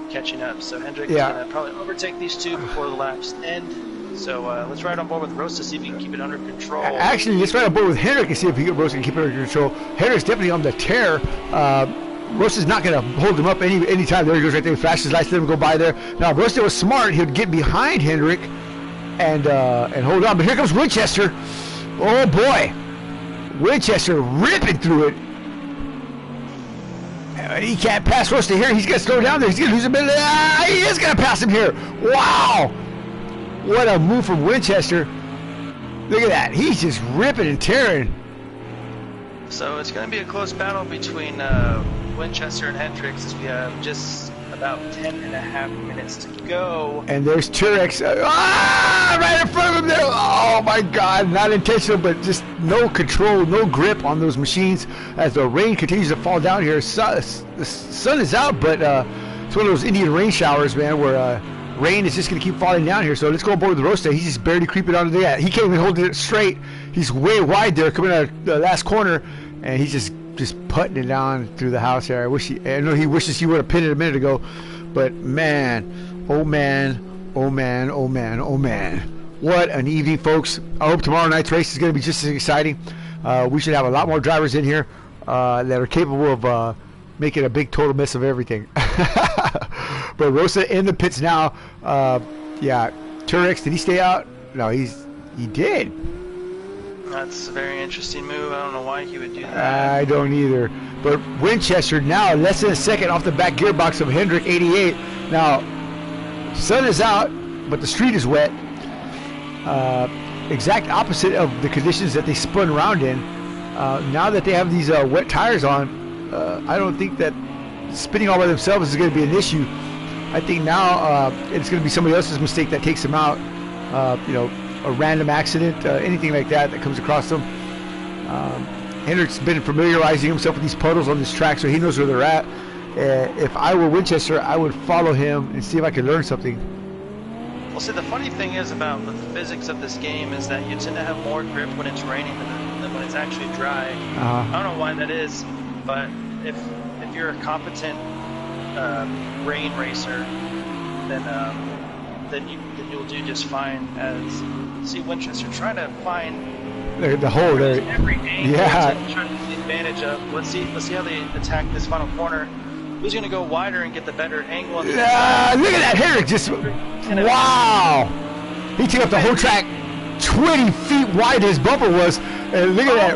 catching up. So Hendrick is going to probably overtake these two before the laps end. So let's ride on board with Rosta, see if he can keep it under control. Actually, let's ride on board with Hendrick and see if Rosta can keep it under control. Hendrick's definitely on the tear. Rosta's not going to hold him up any time. There he goes right there. He flashes his lights, let him go by there. Now, if Rosta was smart, he'd get behind Hendrick and hold on. But here comes Winchester. Oh, boy. Winchester ripping through it. He can't pass Rosta here. He's going to slow down there. He's going to lose a bit. He is going to pass him here. Wow. What a move from Winchester. Look at that. He's just ripping and tearing. So it's going to be a close battle between Winchester and Hendricks as we have just about 10.5 minutes to go. And there's Turex right in front of him there. Oh my God, not intentional, but just no control, no grip on those machines as the rain continues to fall down here. The sun is out, but it's one of those Indian rain showers, man, where rain is just going to keep falling down here. So let's go aboard with Rosta. He's just barely creeping onto the. He can't even hold it straight. He's way wide there coming out of the last corner, and he's just putting it down through the house here. I know he wishes he would have pinned it a minute ago, but man, oh man, oh man, oh man, oh man. What an evening, folks. I hope tomorrow night's race is going to be just as exciting. We should have a lot more drivers in here that are capable of making a big total mess of everything. But Rosta in the pits now. Yeah, Turex, did he stay out? No, he did. That's a very interesting move. I don't know why he would do that. I don't either. But Winchester now less than a second off the back gearbox of Hendrick 88. Now, sun is out, but the street is wet. Exact opposite of the conditions that they spun around in. Now that they have these wet tires on, I don't think that spinning all by themselves is going to be an issue. I think now it's going to be somebody else's mistake that takes them out. A random accident, anything like that comes across them. Hendrick's been familiarizing himself with these puddles on this track, so he knows where they're at. If I were Winchester, I would follow him and see if I could learn something. Well, see, the funny thing is about the physics of this game is that you tend to have more grip when it's raining than when it's actually dry. I don't know why that is, but if you're a competent rain racer, then you'll do just fine. As see Winchester trying to find the hole there. Every angle to try to take advantage of. Let's see how they attack this final corner. Who's going to go wider and get the better angle? On the look at that Hendrick! Just wow! He took up the whole track, 20 feet wide his bumper was, and look at that!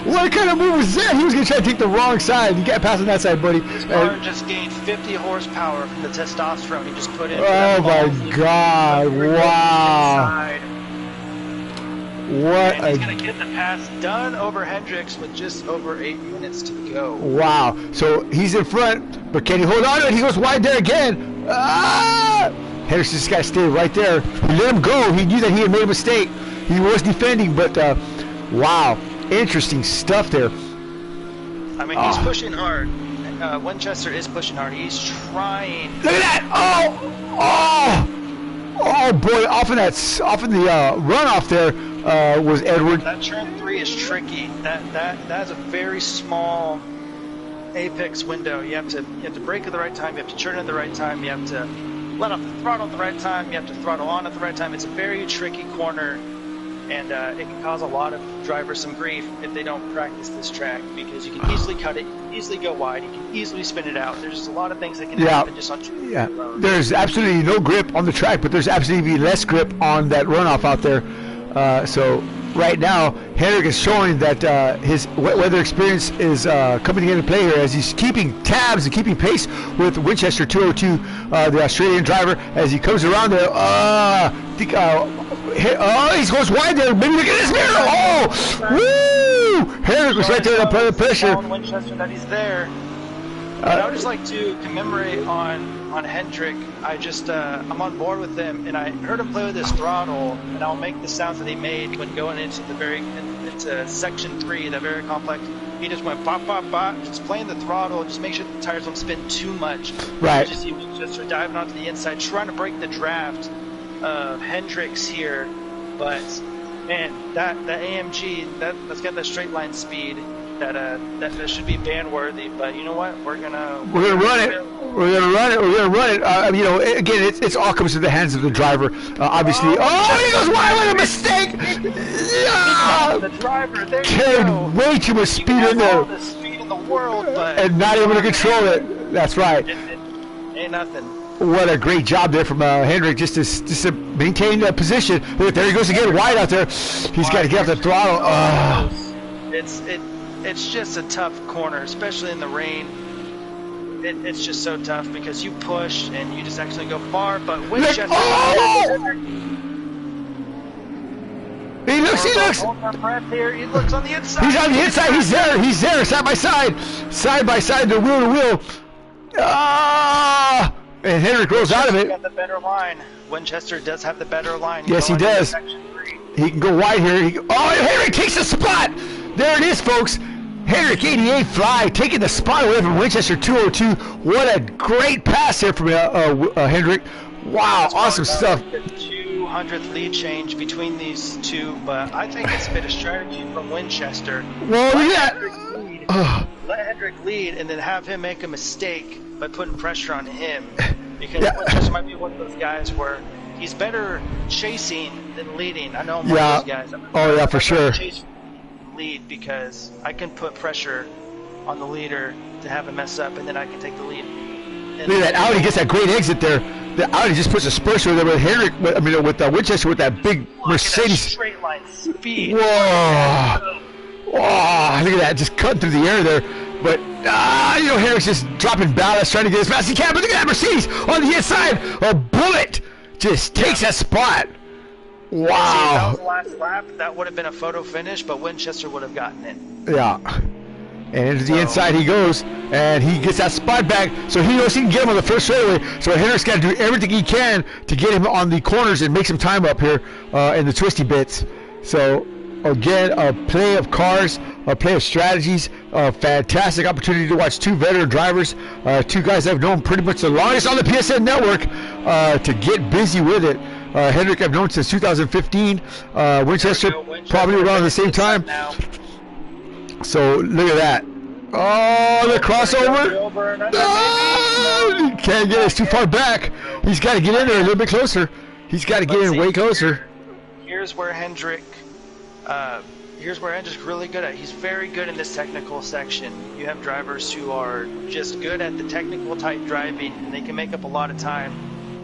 What kind of move was that? He was going to try to take the wrong side. You got past on that side, buddy. This car just gained 50 horsepower from the testosterone he just put in. Oh my God! Wow! What and he's going to get the pass done over Hendricks with just over 8 minutes to go. Wow. So he's in front, but can he hold on to it? He goes wide there again. Hendricks just got to stay right there. He let him go. He knew that he had made a mistake. He was defending, but wow. Interesting stuff there. I mean, he's pushing hard. Winchester is pushing hard. He's trying. Look at that. Oh boy, off in the runoff there was Edward. That turn 3 is tricky. That is a very small apex window. You have to brake at the right time. You have to turn at the right time. You have to let off the throttle at the right time. You have to throttle on at the right time. It's a very tricky corner, and it can cause a lot of drivers some grief if they don't practice this track, because you can easily cut it, you can easily go wide, you can easily spin it out. There's just a lot of things that can happen just on two roads. There's absolutely no grip on the track, but there's absolutely less grip on that runoff out there. So right now, Hendrick is showing that his weather experience is coming into play here, as he's keeping tabs and keeping pace with Winchester 202, the Australian driver, as he comes around there. He goes wide there. Maybe look at this mirror. Woo! Hendrick was right there to apply the pressure. Winchester that he's there. But I would just like to commemorate on Hendrick. I'm on board with him, and I heard him play with his throttle, and I'll make the sounds that he made when going into into section 3, that very complex. He just went bop bop bop, just playing the throttle, just make sure the tires don't spin too much. Right. You just see Winchester diving onto the inside, trying to break the draft of Hendricks here, but man, that AMG that's got that straight line speed. That should be ban worthy, but you know what? We're gonna run it. We're gonna run it. Again, it's all comes to the hands of the driver. Obviously. He goes wide with a mistake. The driver there carried way too much speed in there. All the speed in the world, but and not able to control it. That's right. Ain't nothing. What a great job there from Hendrick, just to maintain that position. Look, there he goes again, wide out there. He's got to get off the throttle. It's just a tough corner, especially in the rain. It's just so tough because you push and you just actually go far, but Winchester. He looks. Hold my breath here. He looks on the inside. He's on the inside. He's there, side by side, the wheel to wheel. And Hendrick rolls out of it. Got the better line. Winchester does have the better line. Yes, he does. He can go wide here. Hendrick takes the spot. There it is, folks. Hendrick 88 Fly taking the spot away from Winchester 202. What a great pass here from Hendrick. Wow, awesome stuff. The 200th lead change between these two, but I think it's a bit of strategy from Winchester. Well, Let Hendrick lead and then have him make a mistake by putting pressure on him, because Winchester might be one of those guys where he's better chasing than leading. I know I'm one of those guys. For sure. Lead, because I can put pressure on the leader to have him mess up, and then I can take the lead. Look at that Audi gets that great exit there. The Audi just puts a spurter there with Hendrick. With Winchester with that big Mercedes. Straight line speed. Whoa! Look at that, just cutting through the air there. But Hendrick's just dropping ballast, trying to get as fast as he can. But look at that Mercedes on the inside. A bullet just takes that spot. Wow. See, if that was the last lap, that would have been a photo finish, but Winchester would have gotten it. Yeah. And into the inside he goes, and he gets that spot back, so he knows he can get him on the first straightaway. So Hendrick's got to do everything he can to get him on the corners and make some time up here in the twisty bits. So again, a play of cars, a play of strategies, a fantastic opportunity to watch two veteran drivers, two guys I've known pretty much the longest on the PSN network, to get busy with it. Hendrick I've known since 2015, Winchester probably around the same time. So look at that. Oh, the crossover. Oh, he can't get it. It's too far back. He's got to get in there a little bit closer. He's got to get in way closer. Here's where Hendrick's really good at. He's very good in this technical section. You have drivers who are just good at the technical type driving, and they can make up a lot of time.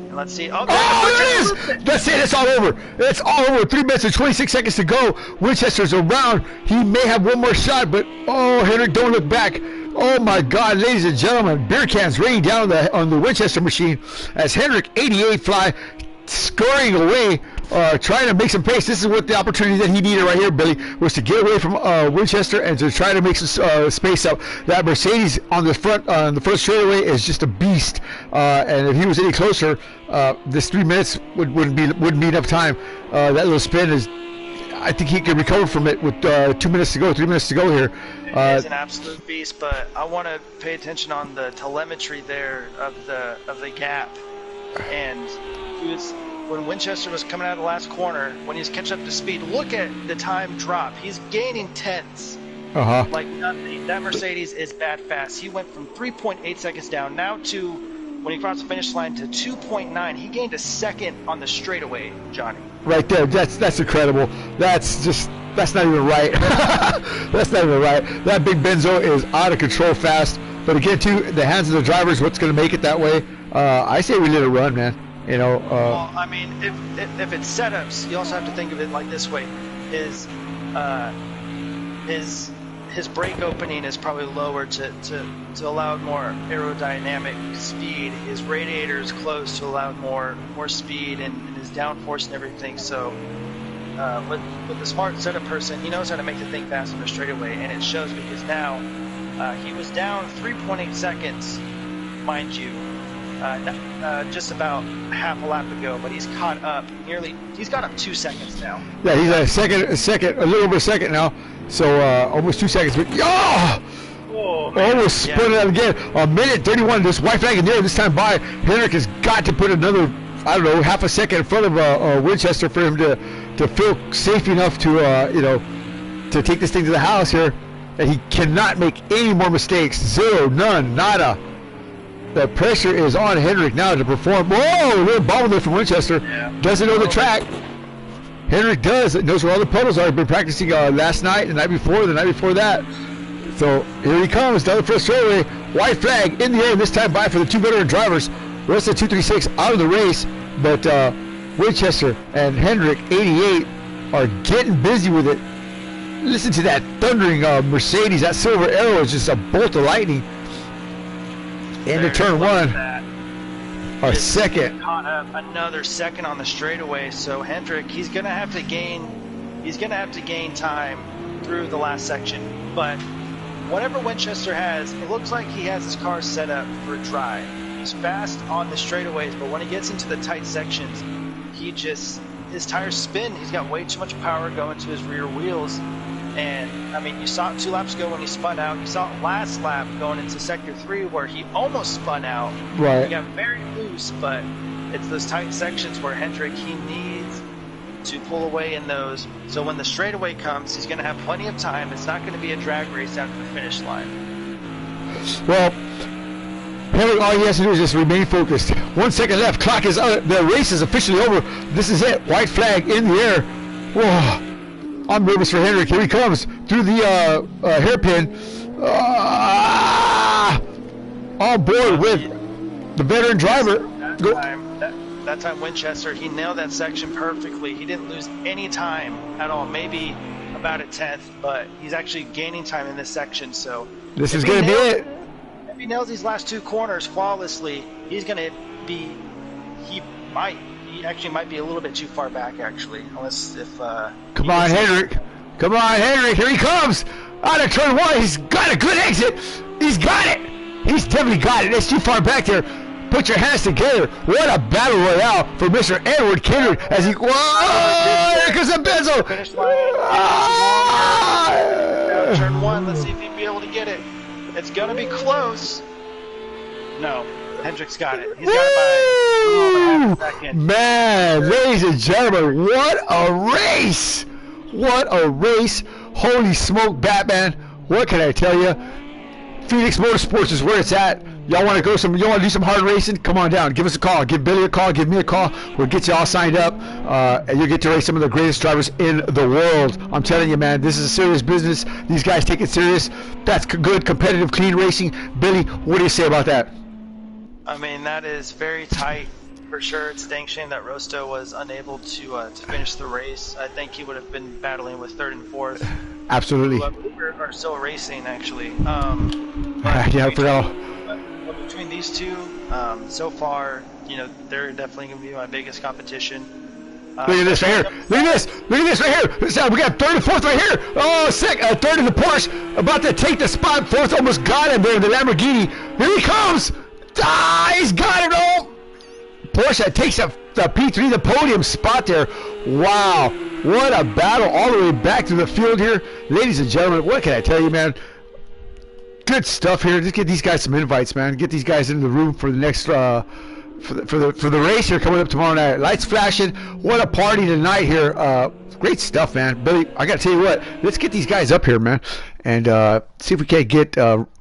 And let's see. Oh, there it is! That's it. It's all over. It's all over. 3 minutes and 26 seconds to go. Winchester's around. He may have one more shot, but oh, Hendrick, don't look back. Oh my God, ladies and gentlemen, beer cans raining down on the Winchester machine as Hendrick 88 fly scurrying away, trying to make some pace. This is what the opportunity that he needed right here, Billy, was to get away from Winchester and to try to make some space up. That Mercedes on the front, on the first straightaway, is just a beast. And if he was any closer, this 3 minutes wouldn't be enough time. That little spin is, I think he could recover from it with 2 minutes to go, 3 minutes to go here. He's an absolute beast, but I want to pay attention on the telemetry there of the gap. And when Winchester was coming out of the last corner, when he's catching up to speed, look at the time drop. He's gaining tenths like nothing. That Mercedes is bad fast. He went from 3.8 seconds down now to, when he crossed the finish line, to 2.9. He gained a second on the straightaway, Johnny. Right there. That's incredible. That's not even right. That's not even right. That big Benzo is out of control fast. But again, too, the hands of the drivers, what's going to make it that way? I say we let it run, man. You know. Well, I mean, if it's setups, you also have to think of it like this way: his brake opening is probably lower to allow more aerodynamic speed. His radiator is close to allow more speed and his downforce and everything. So with the smart setup person, he knows how to make the thing fast on the straightaway, and it shows because now he was down 3.8 seconds, mind you. Just about half a lap ago, but he's caught up he's got up 2 seconds now. Yeah, he's a little over a second now, so almost 2 seconds. But almost split it out again. A minute 31, this white flag in there this time by. Hendrick has got to put another, I don't know, half a second in front of Winchester for him to feel safe enough to to take this thing to the house here, and he cannot make any more mistakes. Zero, none, nada. The pressure is on Hendrick now to perform. Whoa, a little bobble there from Winchester. Yeah. Doesn't know the track. Hendrick does. Knows where all the puddles are. He's been practicing last night, the night before that. So here he comes down the first straightaway. White flag in the air this time by for the two veteran drivers. Rest of 236 out of the race. But Winchester and Hendrick, 88, are getting busy with it. Listen to that thundering Mercedes. That silver arrow is just a bolt of lightning. Into turn one, a second. Caught up another second on the straightaway. So Hendrick, he's gonna have to gain time through the last section. But whatever Winchester has, it looks like he has his car set up for a drive. He's fast on the straightaways, but when he gets into the tight sections, his tires spin. He's got way too much power going to his rear wheels. And, I mean, you saw it 2 laps ago when he spun out. You saw it last lap going into Sector 3 where he almost spun out. Right. He got very loose, but it's those tight sections where Hendrick, he needs to pull away in those. So when the straightaway comes, he's going to have plenty of time. It's not going to be a drag race down to the finish line. Well, Hendrick, all he has to do is just remain focused. 1 second left. Clock is out. The race is officially over. This is it. White flag in the air. Whoa. I'm nervous for Hendrick. Here he comes through the hairpin. On board with the veteran driver. That time Winchester, he nailed that section perfectly. He didn't lose any time at all. Maybe about a tenth, but he's actually gaining time in this section. So this is going to be it. If he nails these last 2 corners flawlessly, he's going to be. He actually might be a little bit too far back, actually, unless if. Come on, Hendrick! Come on, Hendrick! Here he comes! Out of turn 1, he's got a good exit. He's got it. He's definitely got it. It's too far back there. Put your hands together. What a battle royale for Mr. Edward Kindred as he. Whoa! Here comes the Benzo. on turn 1. Let's see if he'd be able to get it. It's going to be close. No, Hendrick's got it. He's got it by a second. Man, ladies and gentlemen, what a race! What a race! Holy smoke, Batman! What can I tell you? Phoenix Motorsports is where it's at. Y'all want to go you want to do some hard racing? Come on down. Give us a call. Give Billy a call. Give me a call. We'll get you all signed up, and you'll get to race some of the greatest drivers in the world. I'm telling you, man, this is a serious business. These guys take it serious. That's good, competitive, clean racing. Billy, what do you say about that? I mean, that is very tight for sure. It's a dang shame that Rosto was unable to finish the race. I think he would have been battling with 3rd and 4th. Absolutely. We are still racing, actually. Yeah, I forgot. Between these two, so far, they're definitely going to be my biggest competition. Look at this right here. Look at this. Look at this right here. We got 3rd and 4th right here. Oh, sick. 3rd in the Porsche. About to take the spot. 4th almost got him there. The Lamborghini. Here he comes. Ah, he's got it all. Porsche takes the P3, the podium spot there. Wow. What a battle all the way back to the field here. Ladies and gentlemen, what can I tell you, man? Good stuff here. Just get these guys some invites, man. Get these guys into the room for the next for the race here coming up tomorrow night. Lights flashing. What a party tonight here. Great stuff, man. Billy, I got to tell you what. Let's get these guys up here, man, and see if we can't get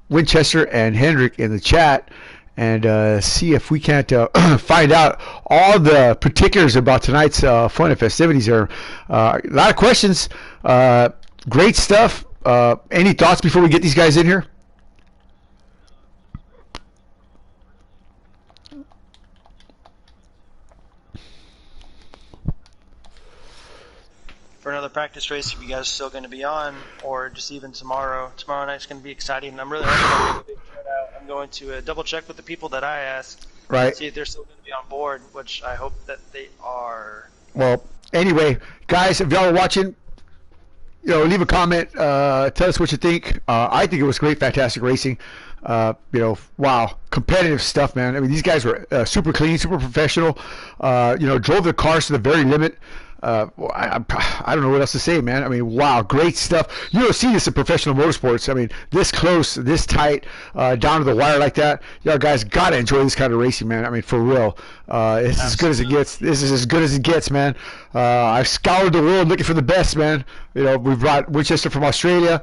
Winchester and Hendrick in the chat, and see if we can't find out all the particulars about tonight's fun and festivities here. A lot of questions. Great stuff. Any thoughts before we get these guys in here? For another practice race, if you guys are still going to be on, or just even tomorrow. Tomorrow night's going to be exciting. I'm really hoping to give a big shout out. I'm going to double check with the people that I asked, right? See if they're still going to be on board, which I hope that they are. Well, anyway, guys, if y'all are watching, leave a comment. Tell us what you think. I think it was great, fantastic racing. Wow, competitive stuff, man. I mean, these guys were super clean, super professional. Drove their cars to the very limit. I don't know what else to say, man. I mean, wow, great stuff. You don't see this in professional motorsports. I mean, this close, this tight, down to the wire like that. Y'all guys got to enjoy this kind of racing, man. I mean, for real. It's as good as it gets. This is as good as it gets, man. I've scoured the world looking for the best, man. We've brought Winchester from Australia.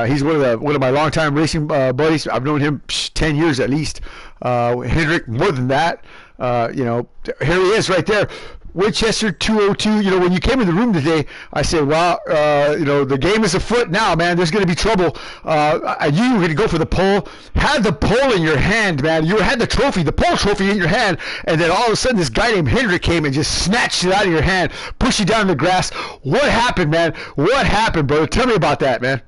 He's one of my longtime racing buddies. I've known him 10 years at least. Hendrick, more than that. Here he is right there. Winchester 202. When you came in the room today, I said, well, the game is afoot now, man. There's going to be trouble. You were going to go for the pole. Had the pole in your hand, man. You had the trophy, the pole trophy in your hand, and then all of a sudden this guy named Hendrick came and just snatched it out of your hand, pushed you down in the grass. What happened, man? What happened, brother? Tell me about that, man.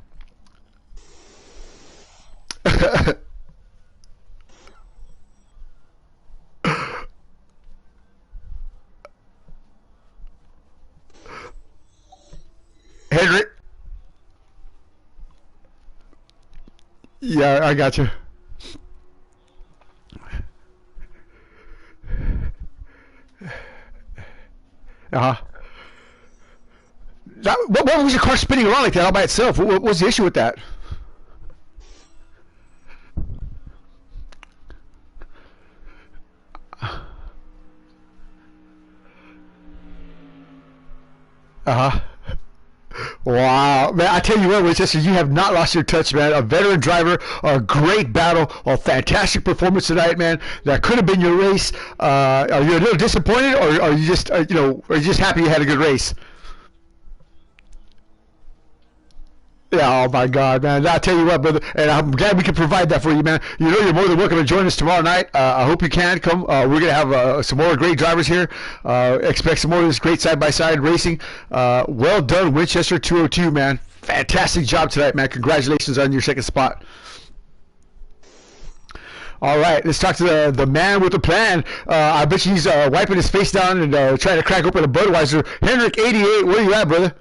Hendrick. Yeah, I got you. What was your car spinning around like that all by itself? What was the issue with that? Wow, man! I tell you what, Winchester, you have not lost your touch, man. A veteran driver, a great battle, a fantastic performance tonight, man. That could have been your race. Are you a little disappointed, or are you just, are you just happy you had a good race? Yeah, oh my God, man! I'll tell you what, brother, and I'm glad we can provide that for you, man. You're more than welcome to join us tomorrow night. I hope you can come. We're gonna have some more great drivers here. Expect some more of this great side-by-side racing. Well done, Winchester 202, man. Fantastic job tonight, man. Congratulations on your second spot. All right, let's talk to the man with the plan. I bet you he's wiping his face down and trying to crack open a Budweiser. Hendrick 88, where you at, brother?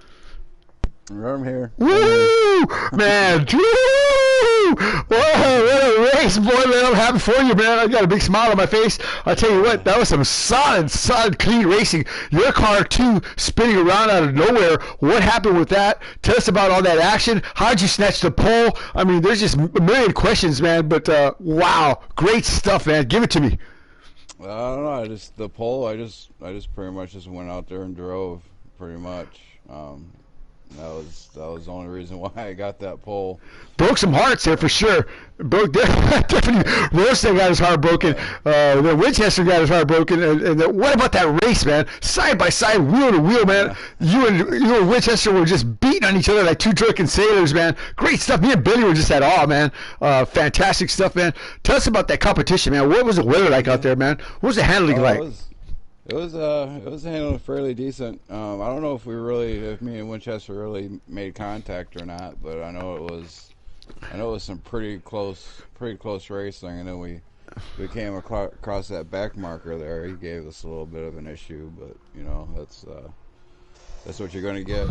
I'm here. Woo! Man, woo! What a race, boy, man. I'm happy for you, man. I got a big smile on my face. I'll tell you what, that was some solid, clean racing. Your car, too, spinning around out of nowhere. What happened with that? Tell us about all that action. How'd you snatch the pole? I mean, there's just a million questions, man, but wow, great stuff, man. Give it to me. I don't know. The pole. I just pretty much just went out there and drove, pretty much. That was the only reason why I got that pole. Broke some hearts there for sure. Definitely. Roasting got his heart broken. The Winchester got his heart broken. And what about that race, man? Side by side, wheel to wheel, man. You and Winchester were just beating on each other like two drunken sailors, man. Great stuff. Me and Billy were just at awe, man. Fantastic stuff, man. Tell us about that competition, man. What was the weather like out there, man? What was the handling like? It was handled fairly decent. I don't know if me and Winchester really made contact or not, but I know it was some pretty close racing. And then we came across that back marker there. He gave us a little bit of an issue, but that's what you're going to get.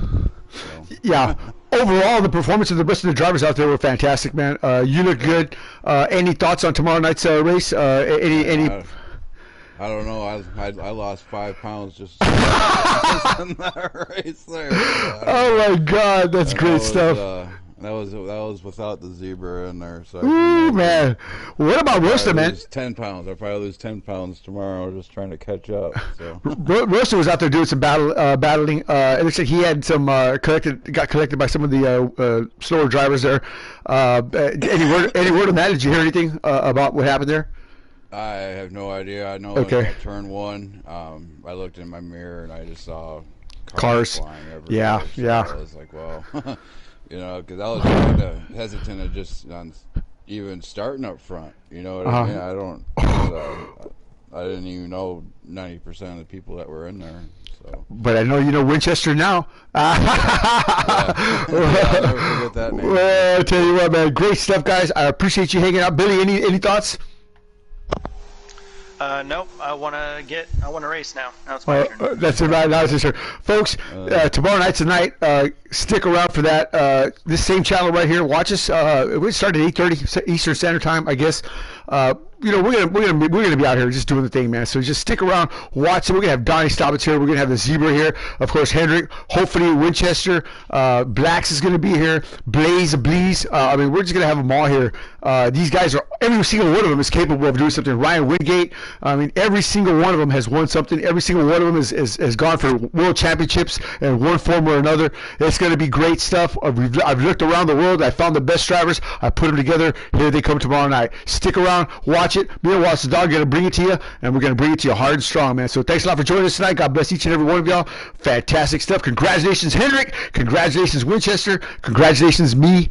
So. Yeah. Overall, the performance of the rest of the drivers out there were fantastic, man. You look good. Any thoughts on tomorrow night's race? Any? I don't know. I lost 5 pounds just in that race there. Oh my God, that's great stuff. That was without the zebra in there. So ooh, man. What about Roaster, man? 10 pounds. I'll probably lose 10 pounds tomorrow. Just trying to catch up. So. Roaster was out there doing some battling. It looks like he had some got collected by some of the slower drivers there. Any word on that? Did you hear anything about what happened there? I have no idea. I know at turn 1, I looked in my mirror and I just saw cars flying everywhere. Yeah. I was like, well, because I was kind of hesitant of just even starting up front. You know what I mean? I didn't even know 90% of the people that were in there. So. But I know you know Winchester now. I'll never forget that name. Well, I'll tell you what, man. Great stuff, guys. I appreciate you hanging out. Billy, any thoughts? Nope. I want to race now. Now it's my turn. That's right. Now it's your turn. Folks, tomorrow night's the night. Stick around for that. This same channel right here. Watch us. We start at 8:30 Eastern Standard Time, I guess. We're gonna be out here just doing the thing, man. So just stick around, watch it. We're gonna have Donnie Stobbits here. We're gonna have the Zebra here. Of course, Hendrick. Hopefully, Winchester. Blacks is gonna be here. Blaze. I mean, we're just gonna have them all here. These guys are every single one of them is capable of doing something. Ryan Wingate. I mean, every single one of them has won something. Every single one of them has gone for world championships in one form or another. It's gonna be great stuff. I've looked around the world. I found the best drivers. I put them together. Here they come tomorrow night. Stick around. Watch it. Me and Watch the Dog are going to bring it to you, and we're going to bring it to you hard and strong, man. So thanks a lot for joining us tonight. God bless each and every one of y'all. Fantastic stuff. Congratulations, Hendrick. Congratulations, Winchester. Congratulations, me,